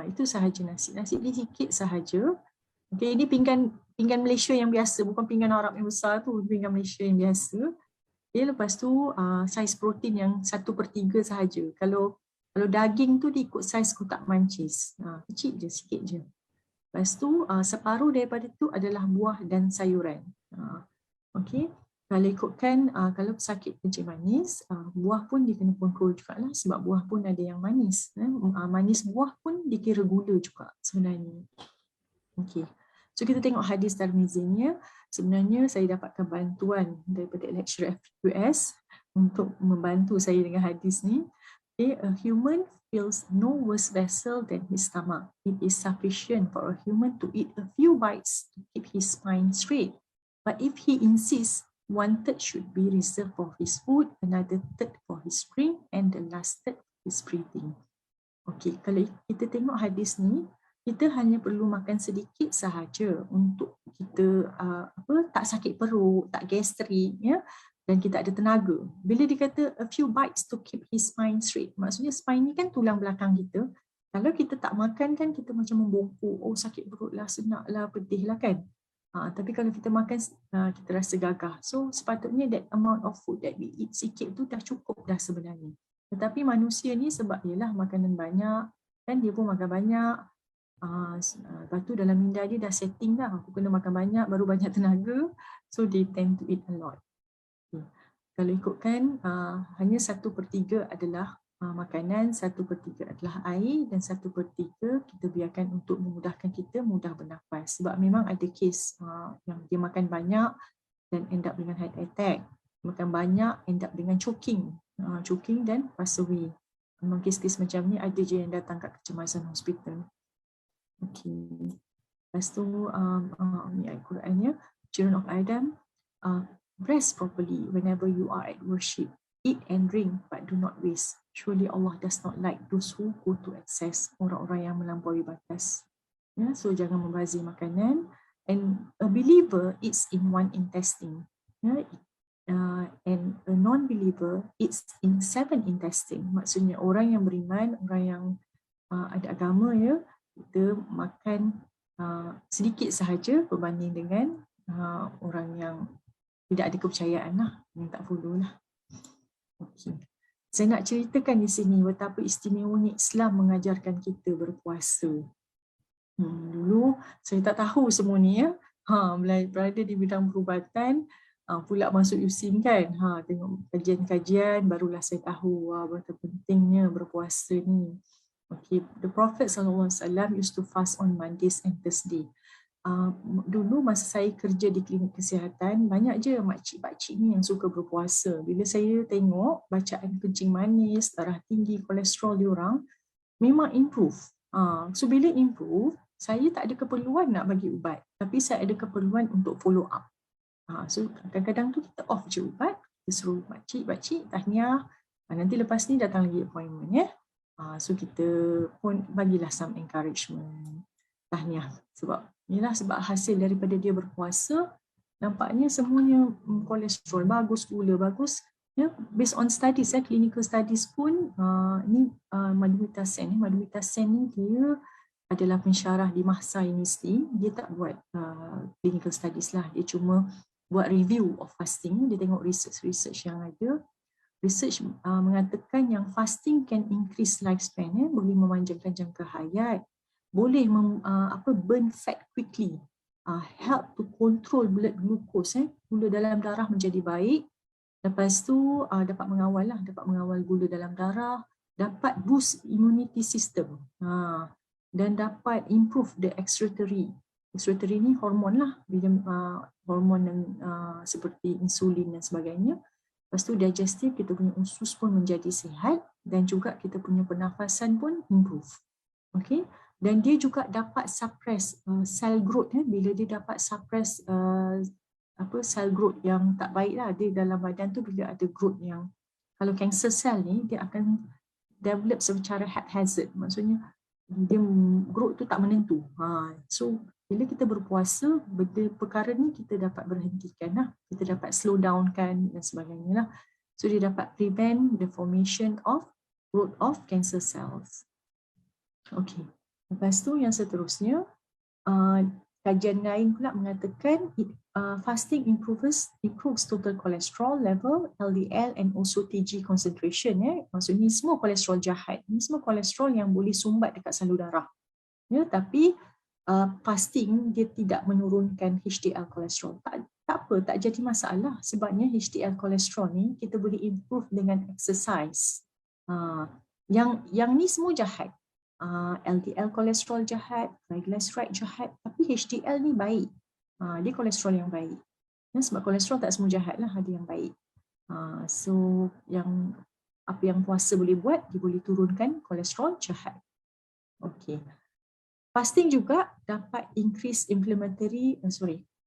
[SPEAKER 2] Itu sahaja nasi. Nasi ni sikit sahaja. Okay, ini pinggan Malaysia yang biasa, bukan pinggan Arab yang besar tu, pinggan Malaysia yang biasa. Okay, lepas tu saiz protein yang 1/3 sahaja. Kalau daging tu diikut saiz kotak mancis. Kecil je, sikit je. Lepas tu separuh daripada tu adalah buah dan sayuran. Okey, kalau ikutkan kalau pesakit kencing manis, buah pun dia kena kontrol jugalah, sebab buah pun ada yang manis. Manis buah pun dikira gula juga sebenarnya. Okey, so kita tengok hadis Tirmizinya. Sebenarnya saya dapatkan bantuan daripada lecturer FQS untuk membantu saya dengan hadis ni. Okay, a human feels no worse vessel than his stomach. It is sufficient for a human to eat a few bites to keep his spine straight. But if he insists, 1/3 should be reserved for his food, another 1/3 for his drink, and the last 1/3 his breathing. Okey, kalau kita tengok hadis ni, kita hanya perlu makan sedikit sahaja untuk kita tak sakit perut, tak gastrik, ya. Dan kita ada tenaga. Bila dikata a few bites to keep his spine straight, maksudnya spine ni kan tulang belakang kita. Kalau kita tak makan kan kita macam membongkok, sakit perut lah, senak lah, pedih lah kan. Tapi kalau kita makan, kita rasa gagah. So sepatutnya that amount of food that we eat, sikit tu dah cukup dah sebenarnya. Tetapi manusia ni sebab ialah makanan banyak, kan dia pun makan banyak. Lepas tu dalam minda dia dah setting dah, aku kena makan banyak baru banyak tenaga. So they tend to eat a lot. Kalau ikutkan hanya 1/3 adalah makanan, 1/3 adalah air, dan 1/3 kita biarkan untuk memudahkan kita mudah bernafas. Sebab memang ada kes yang dia makan banyak dan end up dengan heart attack. Makan banyak end up dengan choking dan pass away. Memang kes-kes macam ni ada je yang datang kat kecemasan hospital. Okey. Lepas tu ni ayat Qurannya, children of Adam, rest properly whenever you are at worship. Eat and drink, but do not waste. Surely Allah does not like those who go to excess, orang-orang yang melampaui batas. Ya, so jangan membazir makanan. And a believer eats in one intestine. Ya, and a non-believer eats in 7 intestine. Maksudnya orang yang beriman, orang yang ada agama, ya, kita makan sedikit sahaja berbanding dengan orang yang tidak ada kepercayaan lah, yang tak follow lah. Okay. Saya nak ceritakan di sini betapa istimewanya Islam mengajarkan kita berpuasa. Dulu saya tak tahu semua ni, ya. Berada di bidang perubatan, pula masuk USIM kan. Tengok kajian-kajian barulah saya tahu betapa pentingnya berpuasa ni. Okay, the Prophet SAW used to fast on Mondays and Thursday. Dulu masa saya kerja di klinik kesihatan, banyak je makcik-pakcik ni yang suka berpuasa. Bila saya tengok bacaan kencing manis, darah tinggi, kolesterol diorang memang improve. So bila improve, saya tak ada keperluan nak bagi ubat, tapi saya ada keperluan untuk follow up. So kadang-kadang tu kita off je ubat, kita suruh makcik-pakcik tahniah, nanti lepas ni datang lagi appointment, ya. So kita pun bagilah some encouragement, tahniah, sebab inilah sebab hasil daripada dia berpuasa, nampaknya semuanya kolesterol bagus, gula bagus, ya. Based on studies, clinical studies pun ni Madhumita Sen ni dia adalah pensyarah di Mahsa University. Dia tak buat clinical studies lah, dia cuma buat review of fasting. Dia tengok research yang ada. Research mengatakan yang fasting can increase lifespan, ya, boleh memanjangkan jangka hayat, boleh burn fat quickly, help to control blood glucose, gula dalam darah menjadi baik. Lepas tu dapat mengawal gula dalam darah, dapat boost immunity system, dan dapat improve the excretory. Excretory ni hormon lah, hormon yang seperti insulin dan sebagainya. Lepas tu digestive, kita punya usus pun menjadi sihat, dan juga kita punya pernafasan pun improve. Okay? Dan dia juga dapat suppress cell growth, bila dia dapat suppress cell growth yang tak baik lah, dia dalam badan tu bila ada growth yang, kalau cancer cell ni dia akan develop secara haphazard, maksudnya dia growth tu tak menentu. So bila kita berpuasa, benda perkara ni kita dapat berhentikan lah, kita dapat slow down kan dan sebagainya lah. So dia dapat prevent the formation of growth of cancer cells. Okay, lepas tu yang seterusnya, kajian lain pula mengatakan fasting improves total cholesterol level, LDL and also TG concentration, ya. Maksudnya semua kolesterol jahat, ini semua kolesterol yang boleh sumbat dekat salur darah, ya. Tapi fasting dia tidak menurunkan HDL kolesterol. Tak apa, tak jadi masalah, sebabnya HDL kolesterol ni kita boleh improve dengan exercise. Yang ni semua jahat. LDL kolesterol jahat, triglyceride jahat, tapi HDL ni baik. Dia kolesterol yang baik. Ya, sebab kolesterol tak semua jahat lah, ada yang baik. So apa yang puasa boleh buat, dia boleh turunkan kolesterol jahat. Okay. Fasting juga dapat increase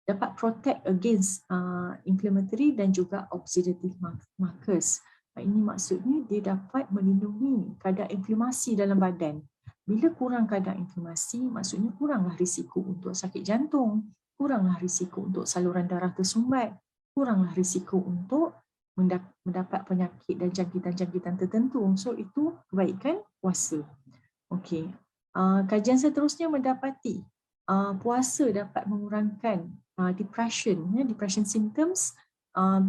[SPEAKER 2] dapat protect against inflammatory dan juga oxidative markers. Ini maksudnya dia dapat melindungi kadar inflamasi dalam badan. Bila kurang kadar inflamasi, maksudnya kuranglah risiko untuk sakit jantung, kuranglah risiko untuk saluran darah tersumbat, kuranglah risiko untuk mendapat penyakit dan jangkitan-jangkitan tertentu. So itu kebaikan puasa. Okey. Kajian seterusnya mendapati puasa dapat mengurangkan depression symptoms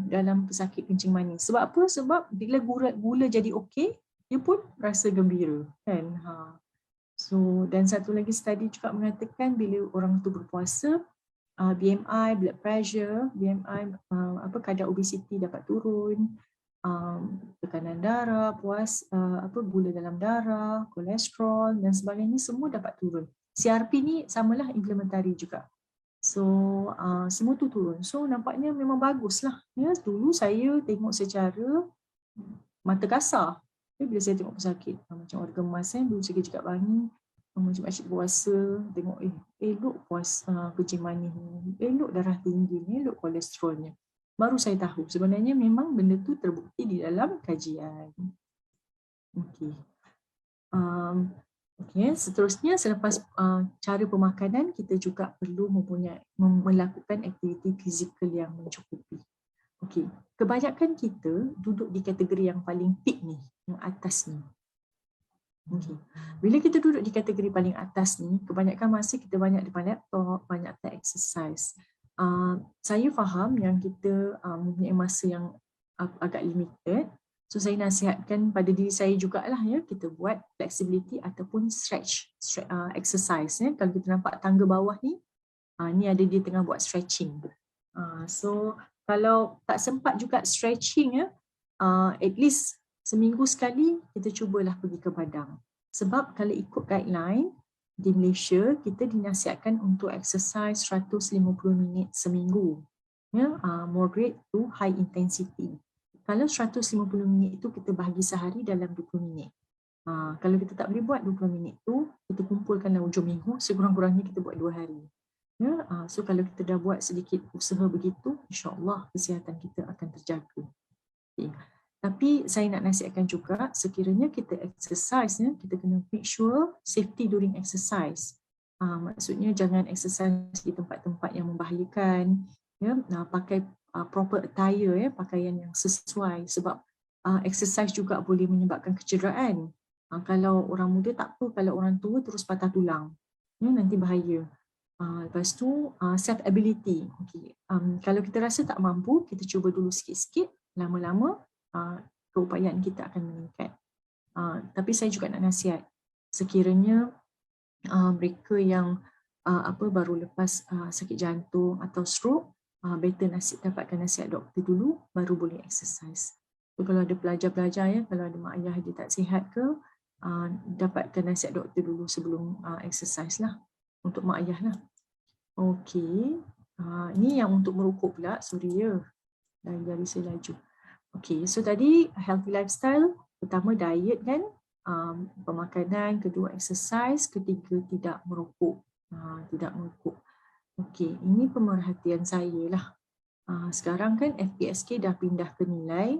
[SPEAKER 2] dalam pesakit kencing manis. Sebab apa? Sebab bila gula jadi okey, dia pun rasa gembira, kan? So, dan satu lagi study juga mengatakan bila orang tu berpuasa, BMI, blood pressure, kadar obesity dapat turun, tekanan darah, gula dalam darah, kolesterol dan sebagainya semua dapat turun. CRP ni samalah implementari juga. So semua tu turun. So nampaknya memang baguslah. Ya, dulu saya tengok secara mata kasar. Bila saya tengok pesakit macam orang gemas, dulu saya kerja kat Bangi, macam asyik puasa, tengok elok puasa kencing manis ni, elok darah tinggi ni, elok kolesterolnya. Baru saya tahu sebenarnya memang benda tu terbukti di dalam kajian. Okay. Okay, seterusnya selepas cara pemakanan, kita juga perlu melakukan aktiviti fizikal yang mencukupi. Okay, kebanyakan kita duduk di kategori yang paling peak ni, yang atas ni. Okay. Bila kita duduk di kategori paling atas ni, kebanyakan masa kita banyak depan laptop, banyak tak exercise. Saya faham yang kita mempunyai masa yang agak limited. So saya nasihatkan pada diri saya jugalah ya, kita buat flexibility ataupun stretch exercise ya. Kalau kita nampak tangga bawah ni, ni ada dia tengah buat stretching. So kalau tak sempat juga stretching ya, at least seminggu sekali kita cubalah pergi ke padang. Sebab kalau ikut guideline di Malaysia, kita dinasihatkan untuk exercise 150 minit seminggu. Ya, moderate to high intensity. Kalau 150 minit itu kita bahagi sehari dalam 20 minit. Kalau kita tak boleh buat 20 minit tu, kita kumpulkanlah hujung minggu, sekurang-kurangnya kita buat 2 hari. Ya, so kalau kita dah buat sedikit usaha begitu, insya-Allah kesihatan kita akan terjaga. Okay. Tapi saya nak nasihatkan juga, sekiranya kita exercise, ya, kita kena make sure safety during exercise. Maksudnya jangan exercise di tempat-tempat yang membahayakan, ya, pakai proper attire, ya, pakaian yang sesuai, sebab exercise juga boleh menyebabkan kecederaan. Kalau orang muda tak apa, kalau orang tua terus patah tulang, ya, nanti bahaya. Lepas tu self ability. Okay. Kalau kita rasa tak mampu, kita cuba dulu sikit-sikit, lama-lama keupayaan kita akan meningkat. Tapi saya juga nak nasihat, sekiranya mereka yang baru lepas sakit jantung atau stroke, better dapatkan nasihat doktor dulu, baru boleh exercise. So, kalau ada pelajar-pelajar ya, kalau ada mak ayah dia tak sihat ke, dapatkan nasihat doktor dulu sebelum exercise lah, untuk mak ayah lah. Okey, ni yang untuk merokok pula, sorry ya, dari saya laju. Okay, so tadi healthy lifestyle, pertama diet kan, pemakanan, kedua exercise, ketiga tidak merokok. Okay, ini pemerhatian saya lah. Sekarang kan FPSK dah pindah ke nilai.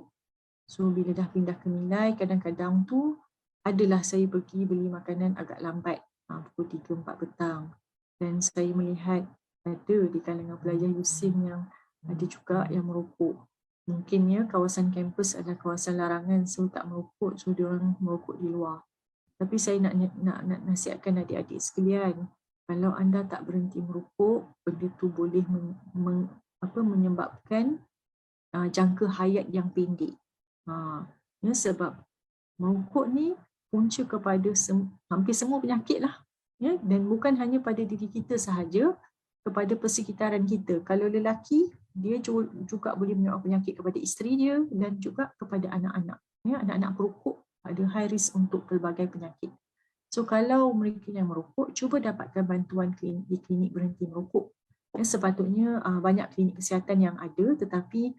[SPEAKER 2] So bila dah pindah ke nilai, kadang-kadang tu adalah saya pergi beli makanan agak lambat, pukul 3-4 petang. Dan saya melihat ada di kalangan pelajar USIM yang ada juga yang merokok. Mungkinnya kawasan kampus adalah kawasan larangan, so tak merokok, so diorang merokok di luar. Tapi saya nak nasihatkan adik-adik sekalian, kalau anda tak berhenti merokok, benda tu boleh menyebabkan jangka hayat yang pendek. Ya, sebab merokok ni punca kepada hampir semua penyakit lah. Ya, dan bukan hanya pada diri kita sahaja, kepada persekitaran kita. Kalau lelaki, dia juga boleh menyebabkan penyakit kepada isteri dia dan juga kepada anak-anak. Ya, anak-anak perokok ada high risk untuk pelbagai penyakit. So kalau mereka yang merokok, cuba dapatkan bantuan di klinik berhenti merokok. Ya, sepatutnya banyak klinik kesihatan yang ada, tetapi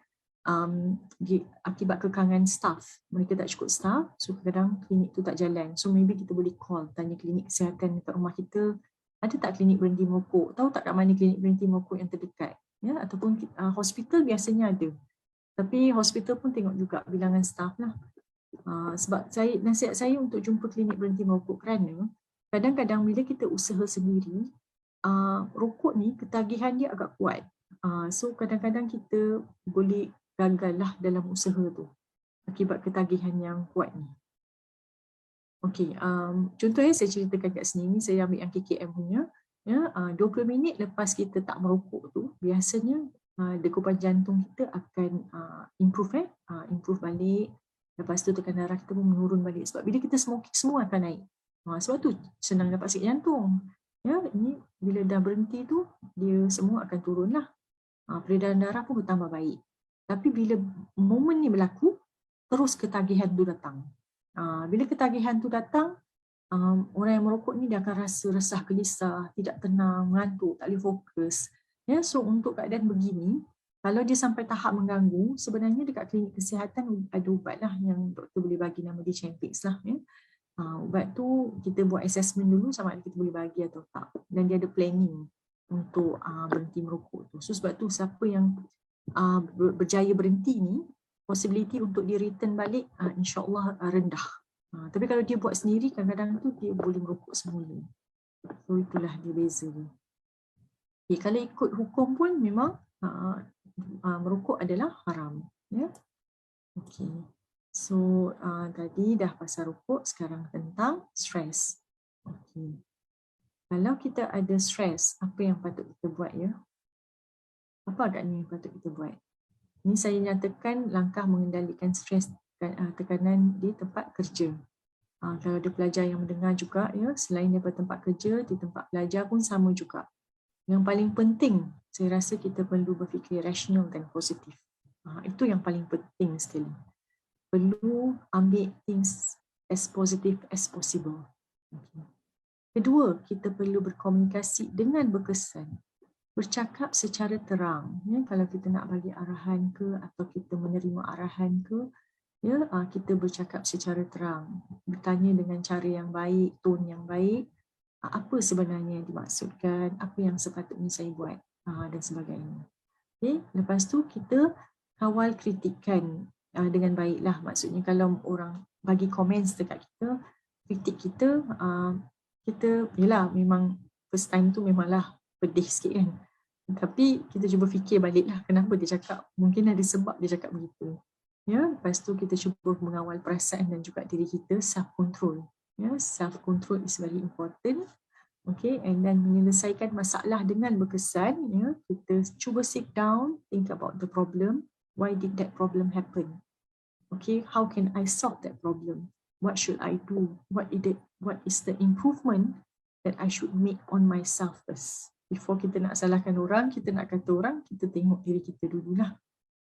[SPEAKER 2] akibat kekangan staff, mereka tak cukup staff, so kadang klinik tu tak jalan. So maybe kita boleh call, tanya klinik kesihatan dekat rumah kita, ada tak klinik berhenti merokok? Tahu tak kat mana klinik berhenti merokok yang terdekat? Ya, ataupun hospital biasanya ada. Tapi hospital pun tengok juga bilangan staff lah. Sebab nasihat saya untuk jumpa klinik berhenti merokok kerana kadang-kadang bila kita usaha sendiri, rokok ni ketagihan dia agak kuat. So kadang-kadang kita boleh gagal lah dalam usaha tu akibat ketagihan yang kuat ni. Okey, contohnya saya ceritakan kat sini, ni saya ambil yang KKM punya. Ya, 20 minit lepas kita tak merokok tu, biasanya degupan jantung kita akan improve balik. Lepas tu tekanan darah kita pun menurun balik. Sebab bila kita smoking, semua akan naik. Sebab tu senang dapat sakit jantung. Ya, ini bila dah berhenti tu, dia semua akan turun lah. Peredaran darah pun bertambah baik. Tapi bila momen ni berlaku, terus ketagihan tu datang. Bila ketagihan tu datang, orang yang merokok ni dia akan rasa resah, gelisah, tidak tenang, mengantuk, tak boleh fokus. Ya, so untuk keadaan begini, kalau dia sampai tahap mengganggu, sebenarnya dekat klinik kesihatan ada ubat lah yang doktor boleh bagi, nama dia Champix lah. Ya. Ubat tu kita buat assessment dulu sama ada kita boleh bagi atau tak. Dan dia ada planning untuk berhenti merokok tu. So sebab tu siapa yang berjaya berhenti ni, possibility untuk dia return balik insyaAllah rendah. Tapi kalau dia buat sendiri, kadang-kadang tu dia boleh merokok semula. So itulah dia beza dia. Okay, kalau ikut hukum pun memang merokok adalah haram. Ya. Okay. So tadi dah pasal rokok, sekarang tentang stres. Okay. Kalau kita ada stres, apa yang patut kita buat ya? Apa agaknya yang patut kita buat? Ini saya nyatakan langkah mengendalikan stres tekanan di tempat kerja. Kalau ada pelajar yang mendengar juga, ya, selain daripada tempat kerja, di tempat belajar pun sama juga. Yang paling penting, saya rasa kita perlu berfikir rasional dan positif. Itu yang paling penting sekali. Perlu ambil things as positive as possible. Okay. Kedua, kita perlu berkomunikasi dengan berkesan. Bercakap secara terang. Ya, kalau kita nak bagi arahan ke atau kita menerima arahan ke, ya, kita bercakap secara terang. Bertanya dengan cara yang baik, tone yang baik. Apa sebenarnya yang dimaksudkan, apa yang sepatutnya saya buat dan sebagainya. Okay. Lepas tu kita kawal kritikan dengan baiklah. Maksudnya kalau orang bagi komen dekat kita, kritik kita, kita yelah memang first time tu memanglah pedih sikit kan. Tapi kita cuba fikir baliklah kenapa dia cakap. Mungkin ada sebab dia cakap begitu. Ya, lepas tu kita cuba mengawal perasaan dan juga diri kita, self control. Ya, self control is very important. Okay, and then menyelesaikan masalah dengan berkesan. Ya, kita cuba sit down, think about the problem. Why did that problem happen? Okay, how can I solve that problem? What should I do? What is the improvement that I should make on myself first? Before kita nak salahkan orang, kita nak kata orang, kita tengok diri kita dululah.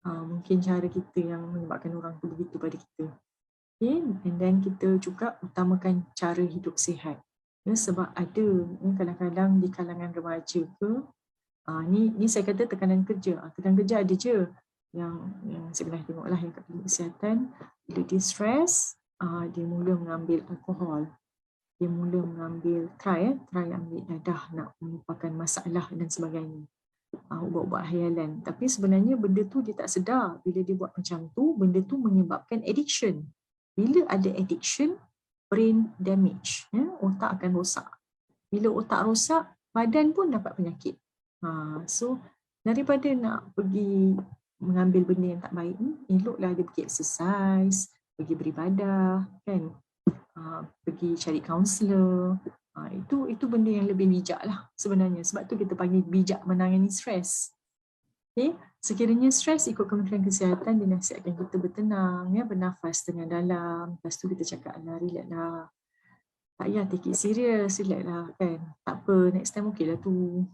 [SPEAKER 2] Mungkin cara kita yang menyebabkan orang tu begitu pada kita. Okay, and then kita juga utamakan cara hidup sihat. Ya, sebab ada kadang-kadang di kalangan remaja ke, ni saya kata tekanan kerja. Tekanan kerja ada je. Yang saya pernah tengoklah yang kat klinik kesihatan, bila dia stres, dia mula mengambil alkohol. Dia mula mengambil try ambil dadah nak melupakan masalah dan sebagainya. Ubat-ubat hayalan. Tapi sebenarnya benda tu dia tak sedar. Bila dia buat macam tu, benda tu menyebabkan addiction. Bila ada addiction, brain damage. Ya? Otak akan rosak. Bila otak rosak, badan pun dapat penyakit. So, daripada nak pergi mengambil benda yang tak baik ni, eloklah dia pergi exercise, pergi beribadah, kan? Pergi cari kaunselor. Itu benda yang lebih bijak lah sebenarnya. Sebab tu kita panggil bijak menangani stres. Okay. Sekiranya stres ikut Kementerian Kesihatan, dinasihatkan kita bertenang, ya, bernafas dengan dalam. Lepas tu kita cakap, relax lah. Tak payah take it serious, relax lah, kan. Tak apa, next time okey lah tu.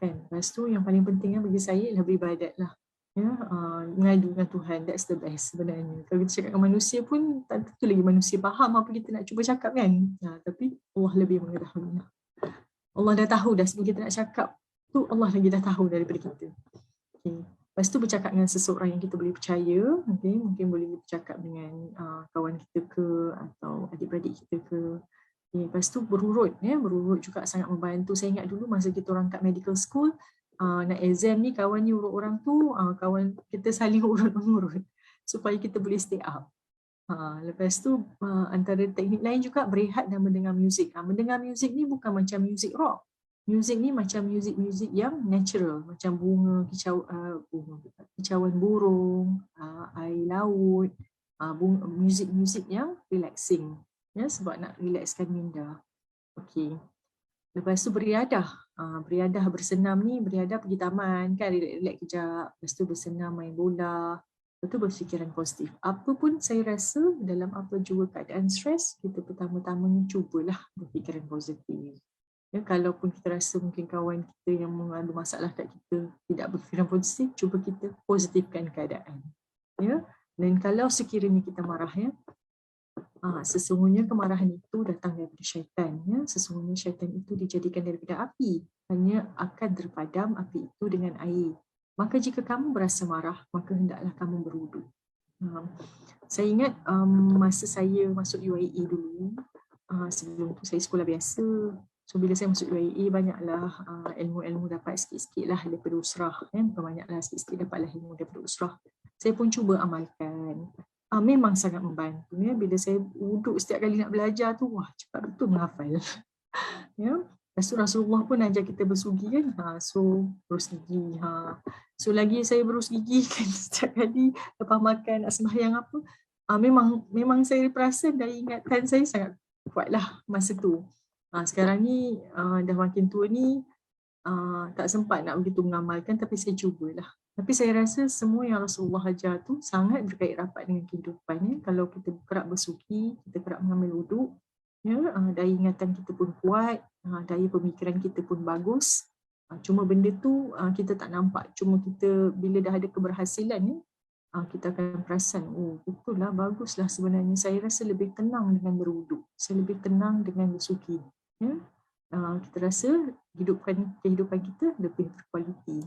[SPEAKER 2] Kan. Lepas tu yang paling penting bagi saya ialah beribadat lah. Ya, mengadu dengan Tuhan, that's the best sebenarnya. Kalau kita cakap dengan manusia pun, tak tentu lagi manusia faham apa kita nak cuba cakap kan. Tapi Allah lebih mengetahui. Allah dah tahu dah sebelum kita nak cakap tu, Allah lagi dah tahu daripada kita. Okay. Lepas tu bercakap dengan seseorang yang kita boleh percaya. Okay. Mungkin boleh bercakap dengan kawan kita ke atau adik-beradik kita ke. Okay. Lepas tu berurut. Ya. Berurut juga sangat membantu. Saya ingat dulu masa kita orang kat medical school, nak exam ni kawannya urut orang tu, kawan kita saling urut-urut supaya kita boleh stay up. Lepas tu antara teknik lain juga berehat dan mendengar muzik. Mendengar muzik ni bukan macam muzik rock. Muzik ni macam muzik yang natural, macam kicauan burung, air laut, muzik-muzik yang relaxing. Ya, sebab nak relaxkan minda. Okey. Lepas tu beriadah. Beriadah bersenam ni, beriadah pergi taman kan, relax kejap. Lepas tu bersenam, main bola. Lepas tu berfikiran positif. Apa pun saya rasa dalam apa jua keadaan stres, kita pertama-tamanya cubalah berfikiran positif. Ya, kalaupun kita rasa mungkin kawan kita yang mengandung masalah kat kita tidak berfikiran positif, cuba kita positifkan keadaan. Ya. Dan kalau sekiranya kita marah, ya, sesungguhnya kemarahan itu datang daripada syaitan. Ya. Sesungguhnya syaitan itu dijadikan daripada api. Hanya akan terpadam api itu dengan air. Maka jika kamu berasa marah, maka hendaklah kamu berwudu. Saya ingat masa saya masuk UIA dulu, sebelum tu saya sekolah biasa. So bila saya masuk UIA, banyaklah ilmu-ilmu dapat sikit-sikit lah daripada usrah. Bukan banyaklah, sikit-sikit dapatlah ilmu daripada usrah. Saya pun cuba amalkan. memang sangat membantu ya. Bila saya wuduk setiap kali nak belajar tu, wah cepat betul menghafal. Ya. Lepas tu Rasulullah pun ajar kita bersugi kan. So berus gigi. So lagi saya berus gigi kan setiap kali lepas makan nak sembahyang apa. Memang saya perasan dari ingatan saya sangat kuatlah masa tu. Sekarang ni dah makin tua ni tak sempat nak begitu mengamalkan, tapi saya cubalah. Tapi saya rasa semua yang Rasulullah ajar tu sangat berkait rapat dengan kehidupan. Ya. Kalau kita kerap bersuki, kita kerap mengambil wuduk, ya, daya ingatan kita pun kuat, daya pemikiran kita pun bagus. Cuma benda tu kita tak nampak. Cuma kita bila dah ada keberhasilan ni, kita akan perasan, oh betul lah, baguslah sebenarnya. Saya rasa lebih tenang dengan berwuduk. Saya lebih tenang dengan bersuki. Ya. Kita rasa kehidupan kita lebih berkualiti.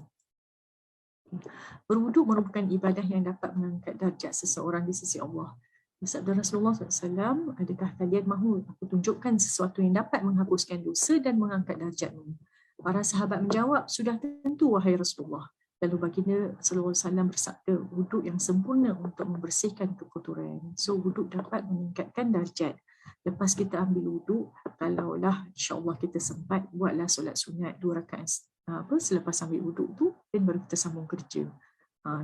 [SPEAKER 2] Berwuduk merupakan ibadah yang dapat mengangkat darjat seseorang di sisi Allah. Sabda Rasulullah SAW, adakah kalian mahu aku tunjukkan sesuatu yang dapat menghapuskan dosa dan mengangkat darjatmu? Para sahabat menjawab, sudah tentu wahai Rasulullah. Lalu baginda sallallahu alaihi wasallam bersabda, wuduk yang sempurna untuk membersihkan kekotoran. So wuduk dapat meningkatkan darjat. Lepas kita ambil wuduk, kalaulah insya-Allah kita sempat, buatlah solat sunat 2 rakaat selepas ambil wuduk tu, dan baru kita sambung kerja.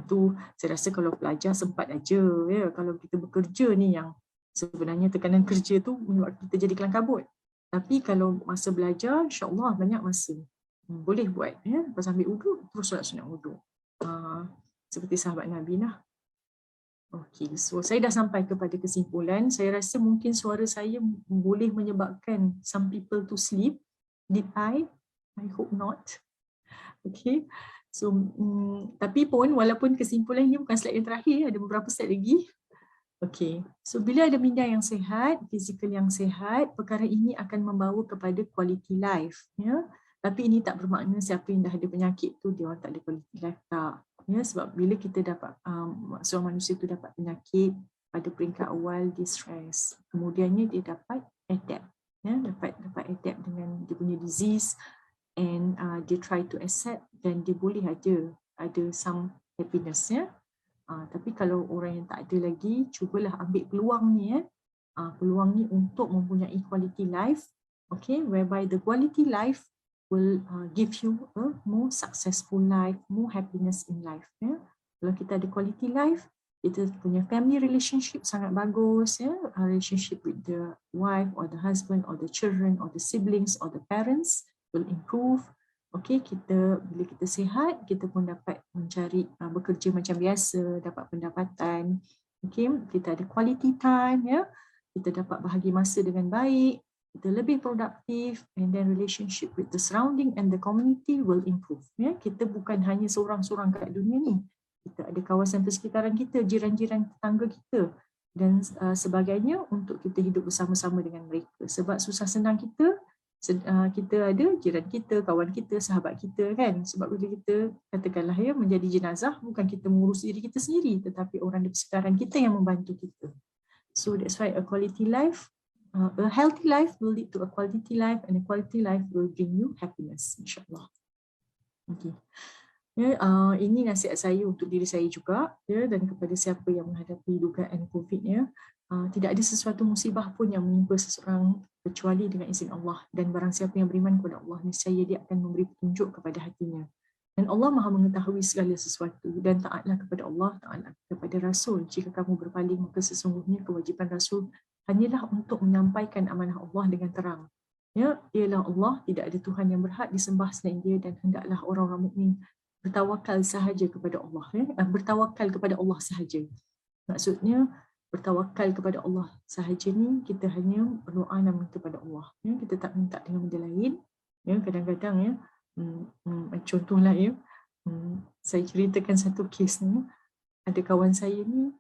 [SPEAKER 2] Tu saya rasa kalau pelajar sempat aja ya. Kalau kita bekerja ni yang sebenarnya tekanan kerja tu menyebabkan kita jadi kelang kabut. Tapi kalau masa belajar, insya-Allah banyak masa. Boleh buat ya. Lepas ambil wuduk terus solat sunat wuduk. Seperti sahabat Nabi lah. Okey, so saya dah sampai kepada kesimpulan. Saya rasa mungkin suara saya boleh menyebabkan some people to sleep. Did I? I hope not. Okay, so tapi pun walaupun kesimpulan ini bukan slide yang terakhir, ada beberapa slide lagi. Okay, so bila ada minda yang sihat, fizikal yang sihat, perkara ini akan membawa kepada quality life. Ya, tapi ini tak bermakna siapa yang dah ada penyakit tu dia orang tak ada quality life, tak. Ya, sebab bila kita dapat seorang manusia tu dapat penyakit pada peringkat awal dia stres, kemudiannya dia dapat adapt, ya, dapat adapt dengan dia punya disease. And dia try to accept dan dia boleh ada some happiness ya. Tapi kalau orang yang tak ada lagi, cubalah ambil peluang ni ya. Peluang ni untuk mempunyai quality life, okay, whereby the quality life will give you a more successful life, more happiness in life ya. Kalau kita ada quality life, kita punya family relationship sangat bagus ya, relationship with the wife or the husband or the children or the siblings or the parents will improve. Okay, bila kita sihat, kita pun dapat mencari bekerja macam biasa, dapat pendapatan. Okay, kita ada quality time ya. Kita dapat bahagi masa dengan baik, kita lebih produktif, and then relationship with the surrounding and the community will improve. Ya, kita bukan hanya seorang-seorang kat dunia ni. Kita ada kawasan persekitaran kita, jiran-jiran tetangga kita dan sebagainya untuk kita hidup bersama-sama dengan mereka. Sebab susah senang kita ada jiran kita, kawan kita, sahabat kita kan. Sebab bila kita katakanlah ya menjadi jenazah, bukan kita mengurus diri kita sendiri, tetapi orang di sekitaran kita yang membantu kita. So that's why a quality life, a healthy life will lead to a quality life, and a quality life will bring you happiness, insyaAllah. Okay. Ya, ini nasihat saya untuk diri saya juga ya, dan kepada siapa yang menghadapi dugaan COVID ya. Tidak ada sesuatu musibah pun yang menimpa seseorang kecuali dengan izin Allah, dan barang siapa yang beriman kepada Allah, niscaya dia akan memberi petunjuk kepada hatinya. Dan Allah Maha mengetahui segala sesuatu, dan taatlah kepada Allah, taatlah kepada Rasul. Jika kamu berpaling, maka sesungguhnya kewajipan Rasul hanyalah untuk menyampaikan amanah Allah dengan terang. Ya, ialah Allah, tidak ada Tuhan yang berhak disembah selain Dia, dan hendaklah orang-orang mukmin bertawakal sahaja kepada Allah. Ya? Bertawakal kepada Allah sahaja. Maksudnya bertawakal kepada Allah sahaja ni kita hanya berdoa dan minta kepada Allah. Ya? Kita tak minta dengan benda lain. Ya? Kadang-kadang ya, contohlah ya, saya ceritakan satu kes ni. Ada kawan saya ni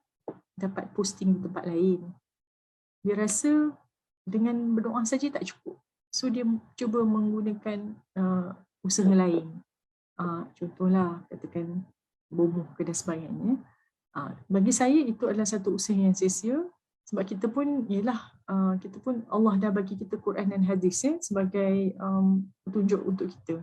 [SPEAKER 2] dapat posting di tempat lain. Dia rasa dengan berdoa saja tak cukup. So dia cuba menggunakan usaha lain. Contohlah katakan bomoh ke dan sebagainya. Bagi saya itu adalah satu usaha yang sia-sia, sebab kita pun kita pun Allah dah bagi kita Quran dan hadis ya, sebagai petunjuk untuk kita.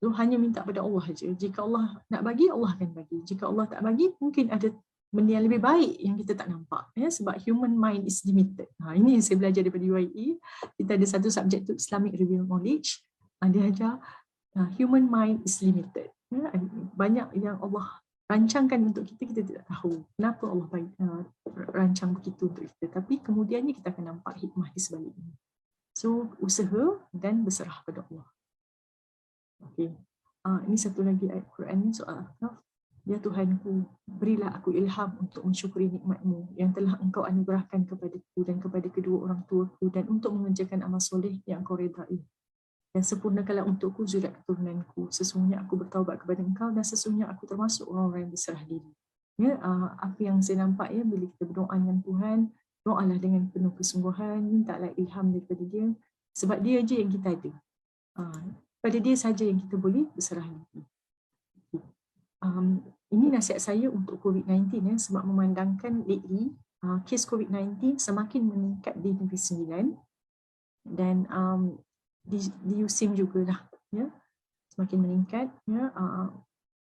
[SPEAKER 2] So hanya minta pada Allah saja. Jika Allah nak bagi, Allah akan bagi. Jika Allah tak bagi, mungkin ada benda yang lebih baik yang kita tak nampak, ya, sebab human mind is limited. Ini yang saya belajar daripada UIE. Kita ada satu subjek tu Islamic Revealed Knowledge. Dia ajar human mind is limited. Ya, banyak yang Allah rancangkan untuk kita, kita tidak tahu kenapa Allah rancang begitu untuk kita. Tapi kemudiannya kita akan nampak hikmah di sebaliknya. So, usaha dan berserah pada Allah. Okey. Ini satu lagi ayat Quran ni soal akhlak. Ya Tuhanku, berilah aku ilham untuk mensyukuri nikmat-Mu yang telah Engkau anugerahkan kepadaku dan kepada kedua orang tuaku, dan untuk mengerjakan amal soleh yang Engkau redai. Dan sempurnakanlah untukku zuriat keturunanku. Sesungguhnya aku bertaubat kepada Engkau dan sesungguhnya aku termasuk orang-orang yang berserah diri. Ya, apa yang saya nampak, ya, bila kita berdoa dengan Tuhan, doalah dengan penuh kesungguhan, mintalah ilham daripada Dia, sebab Dia je yang kita ada. Pada Dia saja yang kita boleh berserah diri. Ini nasihat saya untuk COVID-19, ya, sebab memandangkan lately kes COVID-19 semakin meningkat di Negeri Sembilan, dan di USIM jugalah, ya, semakin meningkat. Ya,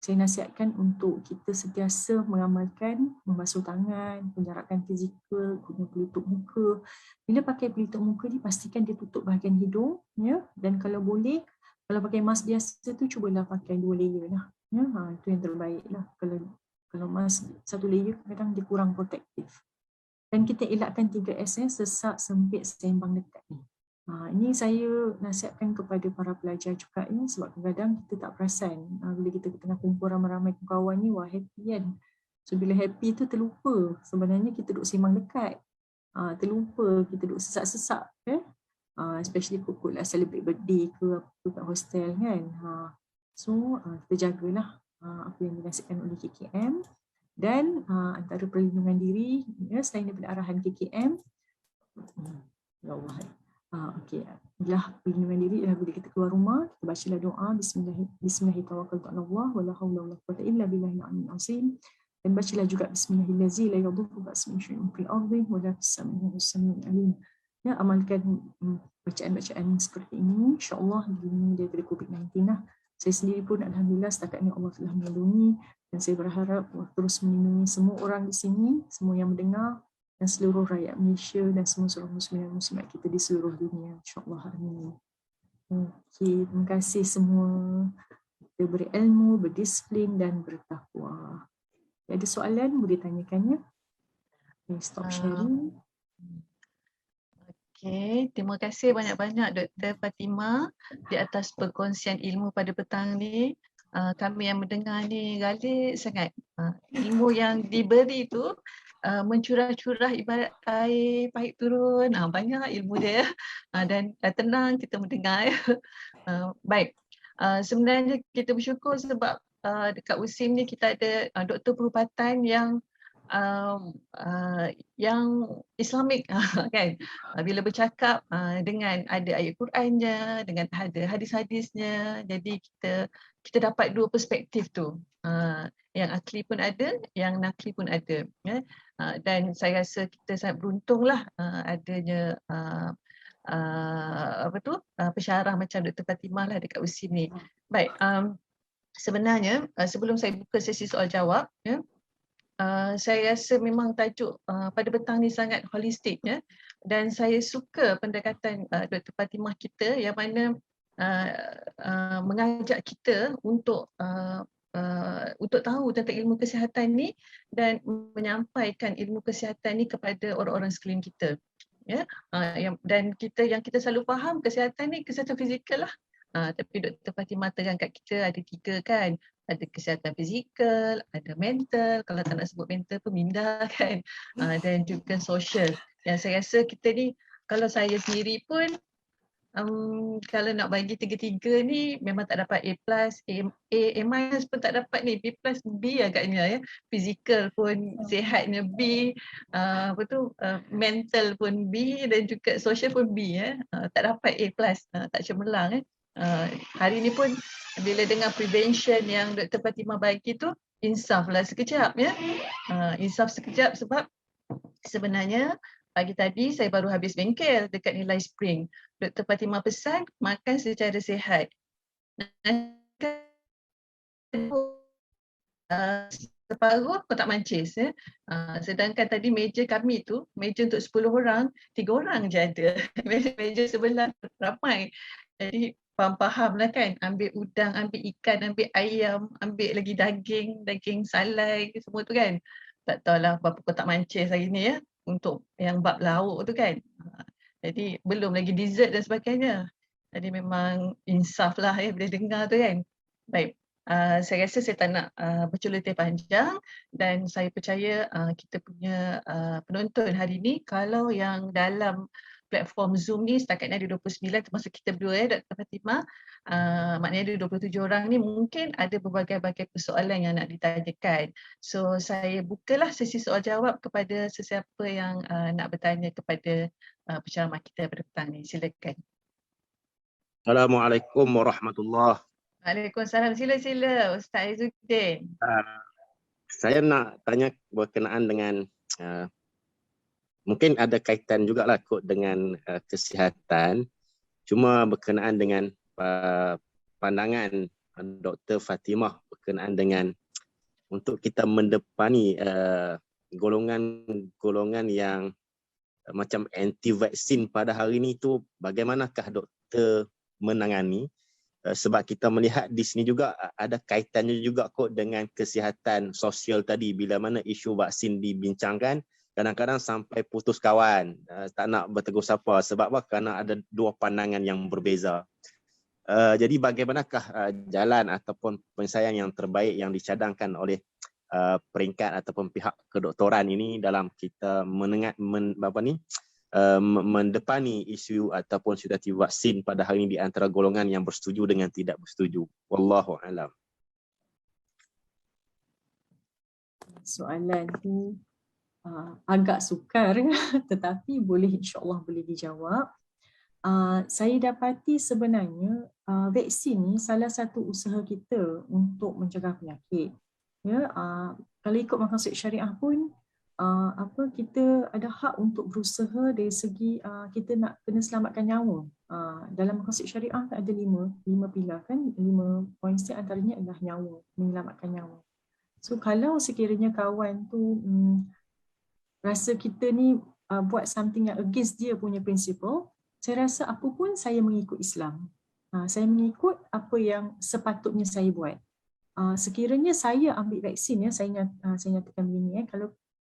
[SPEAKER 2] saya nasihatkan untuk kita sentiasa mengamalkan membasuh tangan, penjarakan fizikal, guna pelitup muka. Bila pakai pelitup muka ni, pastikan dia tutup bahagian hidung, ya, dan kalau boleh, kalau pakai mask biasa tu, cubalah pakai 2 layer lah. Ya, itu yang terbaik lah. Kalau mask 1 layer, kadang dia kurang protektif. Dan kita elakkan 3S, sesak, sempit, seimbang, dekat ni. Ini saya nasihatkan kepada para pelajar juga, ya, sebab kadang-kadang kita tak perasan bila kita tengah kumpul ramai-ramai kawan ni, wah happy kan. So bila happy tu terlupa sebenarnya kita duduk seimbang dekat. Terlupa kita duduk sesak-sesak, especially kukul lah celebrate birthday ke apa kat hostel kan. So kita jagalah apa yang dinasihatkan oleh KKM, dan antara perlindungan diri, ya, selain daripada arahan KKM, ya Allah, okey, adalah perlindungan diri adalah bila kita keluar rumah, kita bacalah doa bismillahirrahmanirrahim wala haula wala quwwata illa billahil aliyyil azim, dan bacalah juga bismillahirrahmanirrahim la yadurru ba'smihi syai'un fil ardi wa la fis samii'il alim. Ya, amalkan bacaan-bacaan seperti ini, insya-Allah dilindungi daripada COVID-19 lah. Saya sendiri pun alhamdulillah setakat ini Allah telah melindungi, dan saya berharap Allah terus melindungi semua orang di sini, semua yang mendengar, dan seluruh rakyat Malaysia dan semua seluruh muslimin dan muslimat kita di seluruh dunia, insya-Allah. Amin. Okey, terima kasih semua. Kita berilmu, berdisiplin dan bertakwa. Ada soalan boleh tanyakannya. Okay, stop sharing.
[SPEAKER 1] Okey, terima kasih banyak-banyak Dr. Fatimah di atas perkongsian ilmu pada petang ni. Kami yang mendengar ni galik sangat. Ilmu yang diberi tu mencurah-curah ibarat air pahit turun. Banyak ilmu dia, dan tenang kita mendengar. Baik, sebenarnya kita bersyukur sebab dekat USIM ni kita ada doktor perubatan yang Islamik kan. Bila bercakap dengan ada ayat Qurannya, dengan ada hadis-hadisnya, jadi kita dapat dua perspektif tu. Yang akli pun ada, yang nakli pun ada, ya. Dan saya rasa kita sangat beruntunglah adanya pensyarah macam Dr. Fatimah lah dekat USIM ni. Baik, sebenarnya sebelum saya buka sesi soal jawab, ya, saya rasa memang tajuk pada petang ni sangat holistik, ya, dan saya suka pendekatan Dr. Fatimah kita yang mana mengajak kita untuk tahu tentang ilmu kesihatan ni dan menyampaikan ilmu kesihatan ni kepada orang-orang sekeliling kita, ya. Dan yang kita selalu faham kesihatan ni kesihatan fizikal lah. Tapi Dr. Fatimah terang kat kita ada 3 kan. Ada kesihatan fizikal, ada mental, kalau tak nak sebut mental pun minda kan, dan juga sosial. Yang saya rasa kita ni, kalau saya sendiri pun kalau nak bagi 3-3 ni memang tak dapat A+, A- pun tak dapat ni, B+, B agaknya, ya. Fizikal pun sihatnya B, mental pun B, dan juga sosial pun B, ya. Tak dapat A+, tak cemerlang, hari ni pun bila dengar prevention yang Dr. Fatimah bagi tu, insaf lah sekejap, ya. Insaf sekejap sebab sebenarnya pagi tadi saya baru habis bengkel dekat Nilai Spring. Dr. Fatimah pesan makan secara sihat. separuh kotak mancis ya. Sedangkan tadi meja kami tu, meja untuk 10 orang, 3 orang je ada. Meja sebelah ramai. Jadi faham lah kan, ambil udang, ambil ikan, ambil ayam, ambil lagi daging, daging salai semua tu kan. Tak tahulah berapa kotak mancis hari ni ya untuk yang bab lauk tu kan. Jadi belum lagi dessert dan sebagainya. Jadi memang insaf lah ya bila dengar tu kan. Baik. Saya rasa saya tak nak berceloteh panjang dan saya percaya kita punya penonton hari ini kalau yang dalam platform Zoom ni setakat ni ada 29 termasuk kita berdua ya Dr. Fatimah, maknanya ada 27 orang ni mungkin ada berbagai-bagai persoalan yang nak ditanyakan. So saya bukalah sesi soal jawab kepada sesiapa yang nak bertanya kepada penceramah kita pada petang ni. Silakan.
[SPEAKER 3] Assalamualaikum warahmatullahi.
[SPEAKER 1] Waalaikumsalam. Sila Ustaz Izzuddin.
[SPEAKER 3] Saya nak tanya berkenaan dengan mungkin ada kaitan jugalah kot dengan kesihatan, cuma berkenaan dengan pandangan Dr. Fatimah berkenaan dengan untuk kita mendepani golongan-golongan yang macam anti vaksin pada hari ini tu, bagaimanakah doktor menangani? Sebab kita melihat di sini juga ada kaitannya juga kot dengan kesihatan sosial tadi. Bila mana isu vaksin dibincangkan, kadang-kadang sampai putus kawan, tak nak bertegur sapa. Sebab apa? Kerana ada dua pandangan yang berbeza. Jadi bagaimanakah jalan ataupun penyelesaian yang terbaik yang dicadangkan oleh peringkat ataupun pihak kedoktoran ini dalam kita mendepani isu ataupun situasi vaksin pada hari ini di antara golongan yang bersetuju dengan tidak bersetuju. Wallahu a'lam.
[SPEAKER 2] Soalan tu agak sukar tetapi insya-Allah boleh dijawab. Saya dapati sebenarnya vaksin ni salah satu usaha kita untuk mencegah penyakit. Ya, kalau ikut maqasid syariah pun kita ada hak untuk berusaha dari segi kita nak kena selamatkan nyawa. Dalam maqasid syariah ada lima pilar kan, 5 poin antaranya adalah nyawa, menyelamatkan nyawa. So kalau sekiranya kawan tu rasa kita ni buat something yang against dia punya principle, saya rasa apa pun saya mengikut Islam. Saya mengikut apa yang sepatutnya saya buat. Sekiranya saya ambil vaksin, ya, saya nyatakan begini, kalau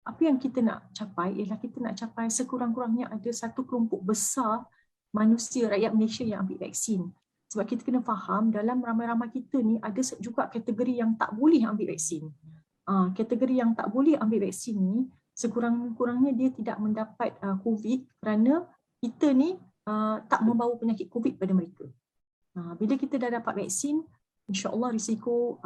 [SPEAKER 2] apa yang kita nak capai ialah kita nak capai sekurang-kurangnya ada satu kelompok besar manusia, rakyat Malaysia yang ambil vaksin. Sebab kita kena faham dalam ramai-ramai kita ni ada juga kategori yang tak boleh ambil vaksin. Kategori yang tak boleh ambil vaksin ni sekurang-kurangnya dia tidak mendapat COVID kerana kita ni tak membawa penyakit COVID pada mereka. Bila kita dah dapat vaksin, insya-Allah risiko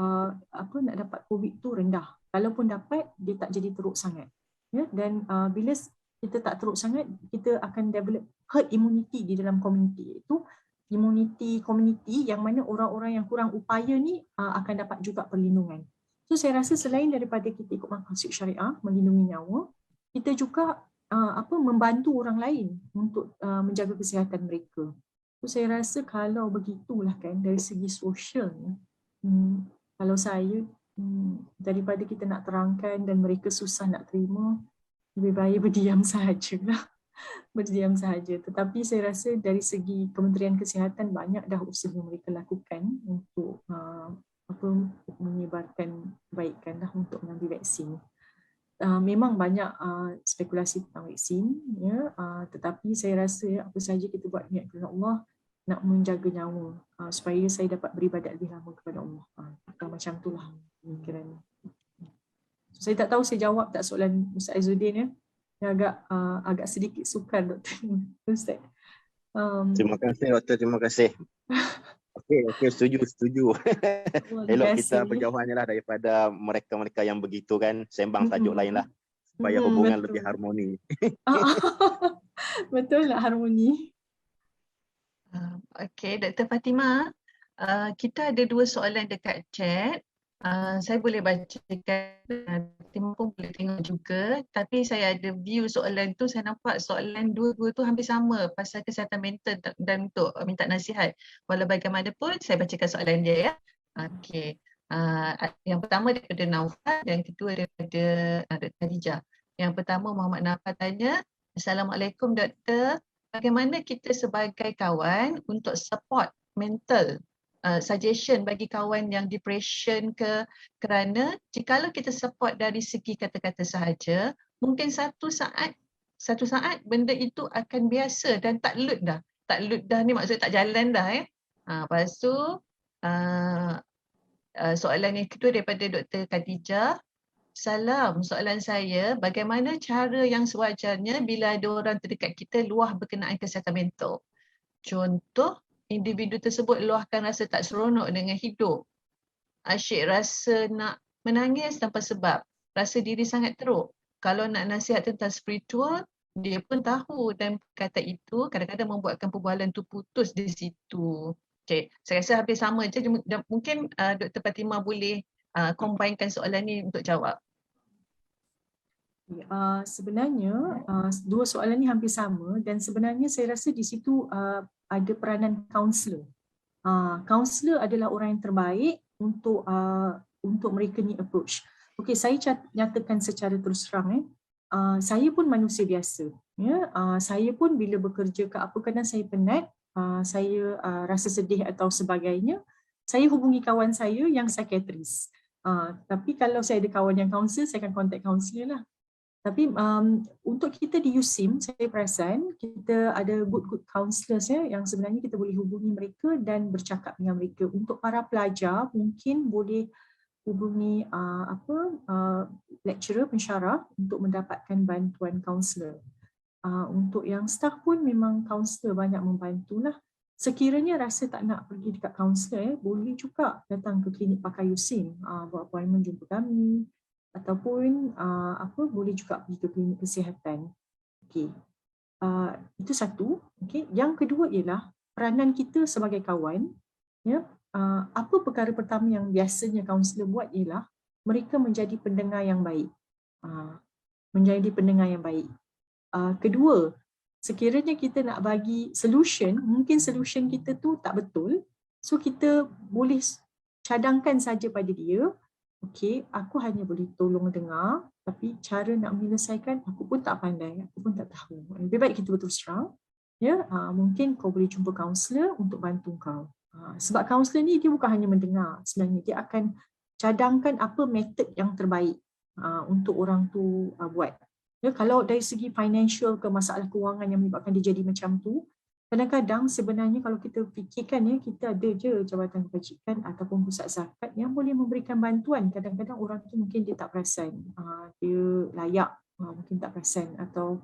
[SPEAKER 2] nak dapat COVID tu rendah. Kalaupun dapat, dia tak jadi teruk sangat. Ya? Dan bila kita tak teruk sangat, kita akan develop herd immunity di dalam komuniti. Itu immunity community yang mana orang-orang yang kurang upaya ni akan dapat juga perlindungan. So saya rasa selain daripada kita ikut maqasid syariah, melindungi nyawa, kita juga membantu orang lain untuk menjaga kesihatan mereka. So saya rasa kalau begitulah kan dari segi sosial, kalau saya daripada kita nak terangkan dan mereka susah nak terima, lebih baik berdiam sahajalah. Berdiam sahaja. Tetapi saya rasa dari segi Kementerian Kesihatan banyak dah usaha mereka lakukan untuk menyebarkan kebaikan lah untuk mengambil vaksin. Memang banyak spekulasi tentang vaksin, ya, tetapi saya rasa apa saja kita buat niat kerana Allah nak menjaga nyawa supaya saya dapat beribadat lebih lama kepada Allah. Macam itulah kiranya. Saya tak tahu saya jawab tak soalan Ustaz Izzuddin, ya. Yang agak sedikit sukar Dr. Ustaz.
[SPEAKER 3] Terima kasih Doktor, terima kasih. Okey, setuju. Elok kita berjauhannya lah daripada mereka-mereka yang begitu kan, sembang tajuk lain lah supaya hubungan lebih harmoni.
[SPEAKER 2] Betul lah, harmoni.
[SPEAKER 1] Okey, Dr. Fatimah, kita ada 2 soalan dekat chat. Saya boleh bacakan, Fatimah pun boleh tengok juga. Tapi saya ada view soalan tu, saya nampak soalan dua-dua tu hampir sama pasal kesihatan mental dan untuk minta nasihat. Walau bagaimanapun, saya bacakan soalan dia, ya. Okey. Yang pertama daripada Naufal dan yang kedua daripada Dr. Khadijah. Yang pertama Muhammad Naufal tanya, Assalamualaikum Doktor, bagaimana kita sebagai kawan untuk support mental suggestion bagi kawan yang depression ke, kerana jikalau kita support dari segi kata-kata sahaja, mungkin satu saat benda itu akan biasa dan tak load dah. Tak load dah ni maksudnya tak jalan dah. Lepas tu soalan yang kedua daripada Dr. Khadijah. Salam, soalan saya, bagaimana cara yang sewajarnya bila ada orang terdekat kita luah berkenaan kesihatan mental? Contoh, individu tersebut luahkan rasa tak seronok dengan hidup. Asyik rasa nak menangis tanpa sebab. Rasa diri sangat teruk. Kalau nak nasihat tentang spiritual, dia pun tahu dan kata itu kadang-kadang membuatkan perbualan tu putus di situ. Okay, saya rasa hampir sama je. Mungkin Dr. Fatimah boleh combinekan soalan ni untuk jawab.
[SPEAKER 2] Sebenarnya dua soalan ni hampir sama dan sebenarnya saya rasa di situ ada peranan kaunselor. Kaunselor adalah orang yang terbaik untuk mereka ni approach. Okey, saya nyatakan secara terus terang saya pun manusia biasa. Ya, saya pun bila bekerja ke apa kadang saya penat, saya rasa sedih atau sebagainya, saya hubungi kawan saya yang psikiatris. Tapi kalau saya ada kawan yang kaunselor, saya akan contact kaunselor lah. Tapi untuk kita di USIM, saya perasan kita ada good counselors yang sebenarnya kita boleh hubungi mereka dan bercakap dengan mereka. Untuk para pelajar mungkin boleh hubungi lecturer, pensyarah untuk mendapatkan bantuan kaunselor. Untuk yang staff pun memang kaunselor banyak membantu lah. Sekiranya rasa tak nak pergi dekat kaunselor, boleh juga datang ke klinik pakar USIM, buat appointment jumpa kami. Ataupun boleh juga pergi ke klinik kesihatan. Okey. Itu satu. Okey. Yang kedua ialah peranan kita sebagai kawan. Ya. Apa perkara pertama yang biasanya kaunselor buat ialah mereka menjadi pendengar yang baik. Menjadi pendengar yang baik. Kedua, sekiranya kita nak bagi solution, mungkin solution kita tu tak betul. So kita boleh cadangkan saja pada dia. Okey, aku hanya boleh tolong dengar, tapi cara nak menyelesaikan aku pun tak pandai, aku pun tak tahu. Lebih baik kita berterus terang. Ya, mungkin kau boleh jumpa kaunselor untuk bantu kau. Sebab kaunselor ni dia bukan hanya mendengar, sebenarnya dia akan cadangkan apa metod yang terbaik untuk orang tu buat. Ya, kalau dari segi financial ke masalah kewangan yang menyebabkan dia jadi macam tu, kadang-kadang sebenarnya kalau kita fikirkan kita ada je Jabatan Kebajikan ataupun pusat zakat yang boleh memberikan bantuan. Kadang-kadang orang tu mungkin dia tak perasan, dia layak, mungkin tak perasan atau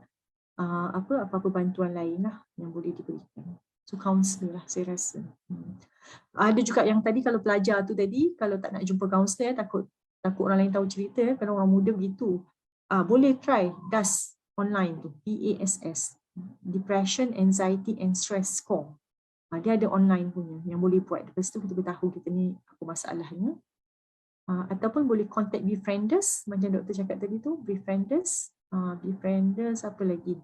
[SPEAKER 2] apa-apa bantuan lain lah yang boleh diberikan. So kaunselor lah saya rasa. Ada juga yang tadi kalau pelajar tu tadi, kalau tak nak jumpa kaunselor takut orang lain tahu cerita, kalau orang muda begitu. Boleh try DASS online tu, DASS. Depression, Anxiety and Stress Score. Dia ada online punya yang boleh buat. Lepas tu kita beritahu kita ni apa masalahnya. Ataupun boleh contact Befrienders, macam doktor cakap tadi tu, Befrienders. Befrienders apa lagi?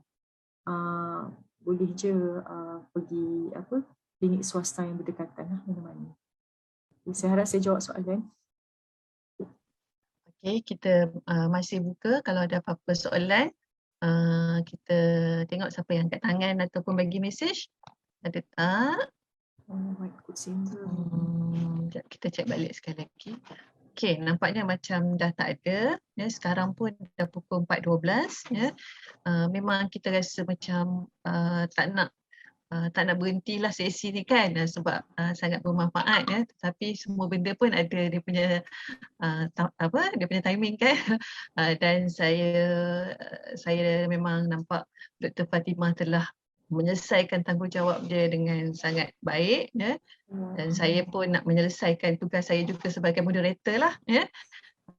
[SPEAKER 2] Boleh je pergi klinik swasta yang berdekatan lah mana-mana. Saya harap saya jawab soalan.
[SPEAKER 1] Okey, kita masih buka kalau ada apa-apa soalan. Kita tengok siapa yang angkat tangan ataupun bagi mesej. Ada tak? Sekejap, kita cek balik sekali lagi. Okey, nampaknya macam dah tak ada. Ya, sekarang pun dah pukul 4.12. Ya. Memang kita rasa macam tak nak berhentilah sesi ni kan, sebab sangat bermanfaat ya. Tetapi semua benda pun ada dia punya dia punya timing kan. Dan saya memang nampak Dr. Fatimah telah menyelesaikan tanggungjawab dia dengan sangat baik ya. Dan saya pun nak menyelesaikan tugas saya juga sebagai moderator lah ya.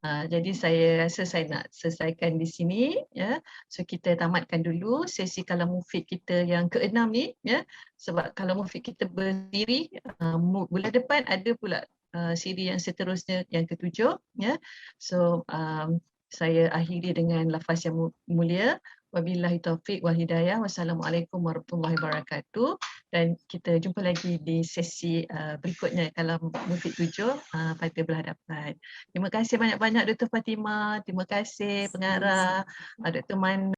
[SPEAKER 1] Jadi saya rasa saya nak selesaikan di sini ya. So kita tamatkan dulu sesi kalam mufid kita yang ke-6 ni ya. Sebab kalam mufid kita berdiri bulan depan ada pula siri yang seterusnya yang ke-7 ya. So saya akhiri dengan lafaz yang mulia. Wabillahi taufiq wal hidayah. Wassalamualaikum warahmatullahi wabarakatuh. Dan kita jumpa lagi di sesi berikutnya dalam Mufid 7 pada berhadapan. Terima kasih banyak-banyak Dr. Fatimah. Terima kasih pengarah, Dr. Man.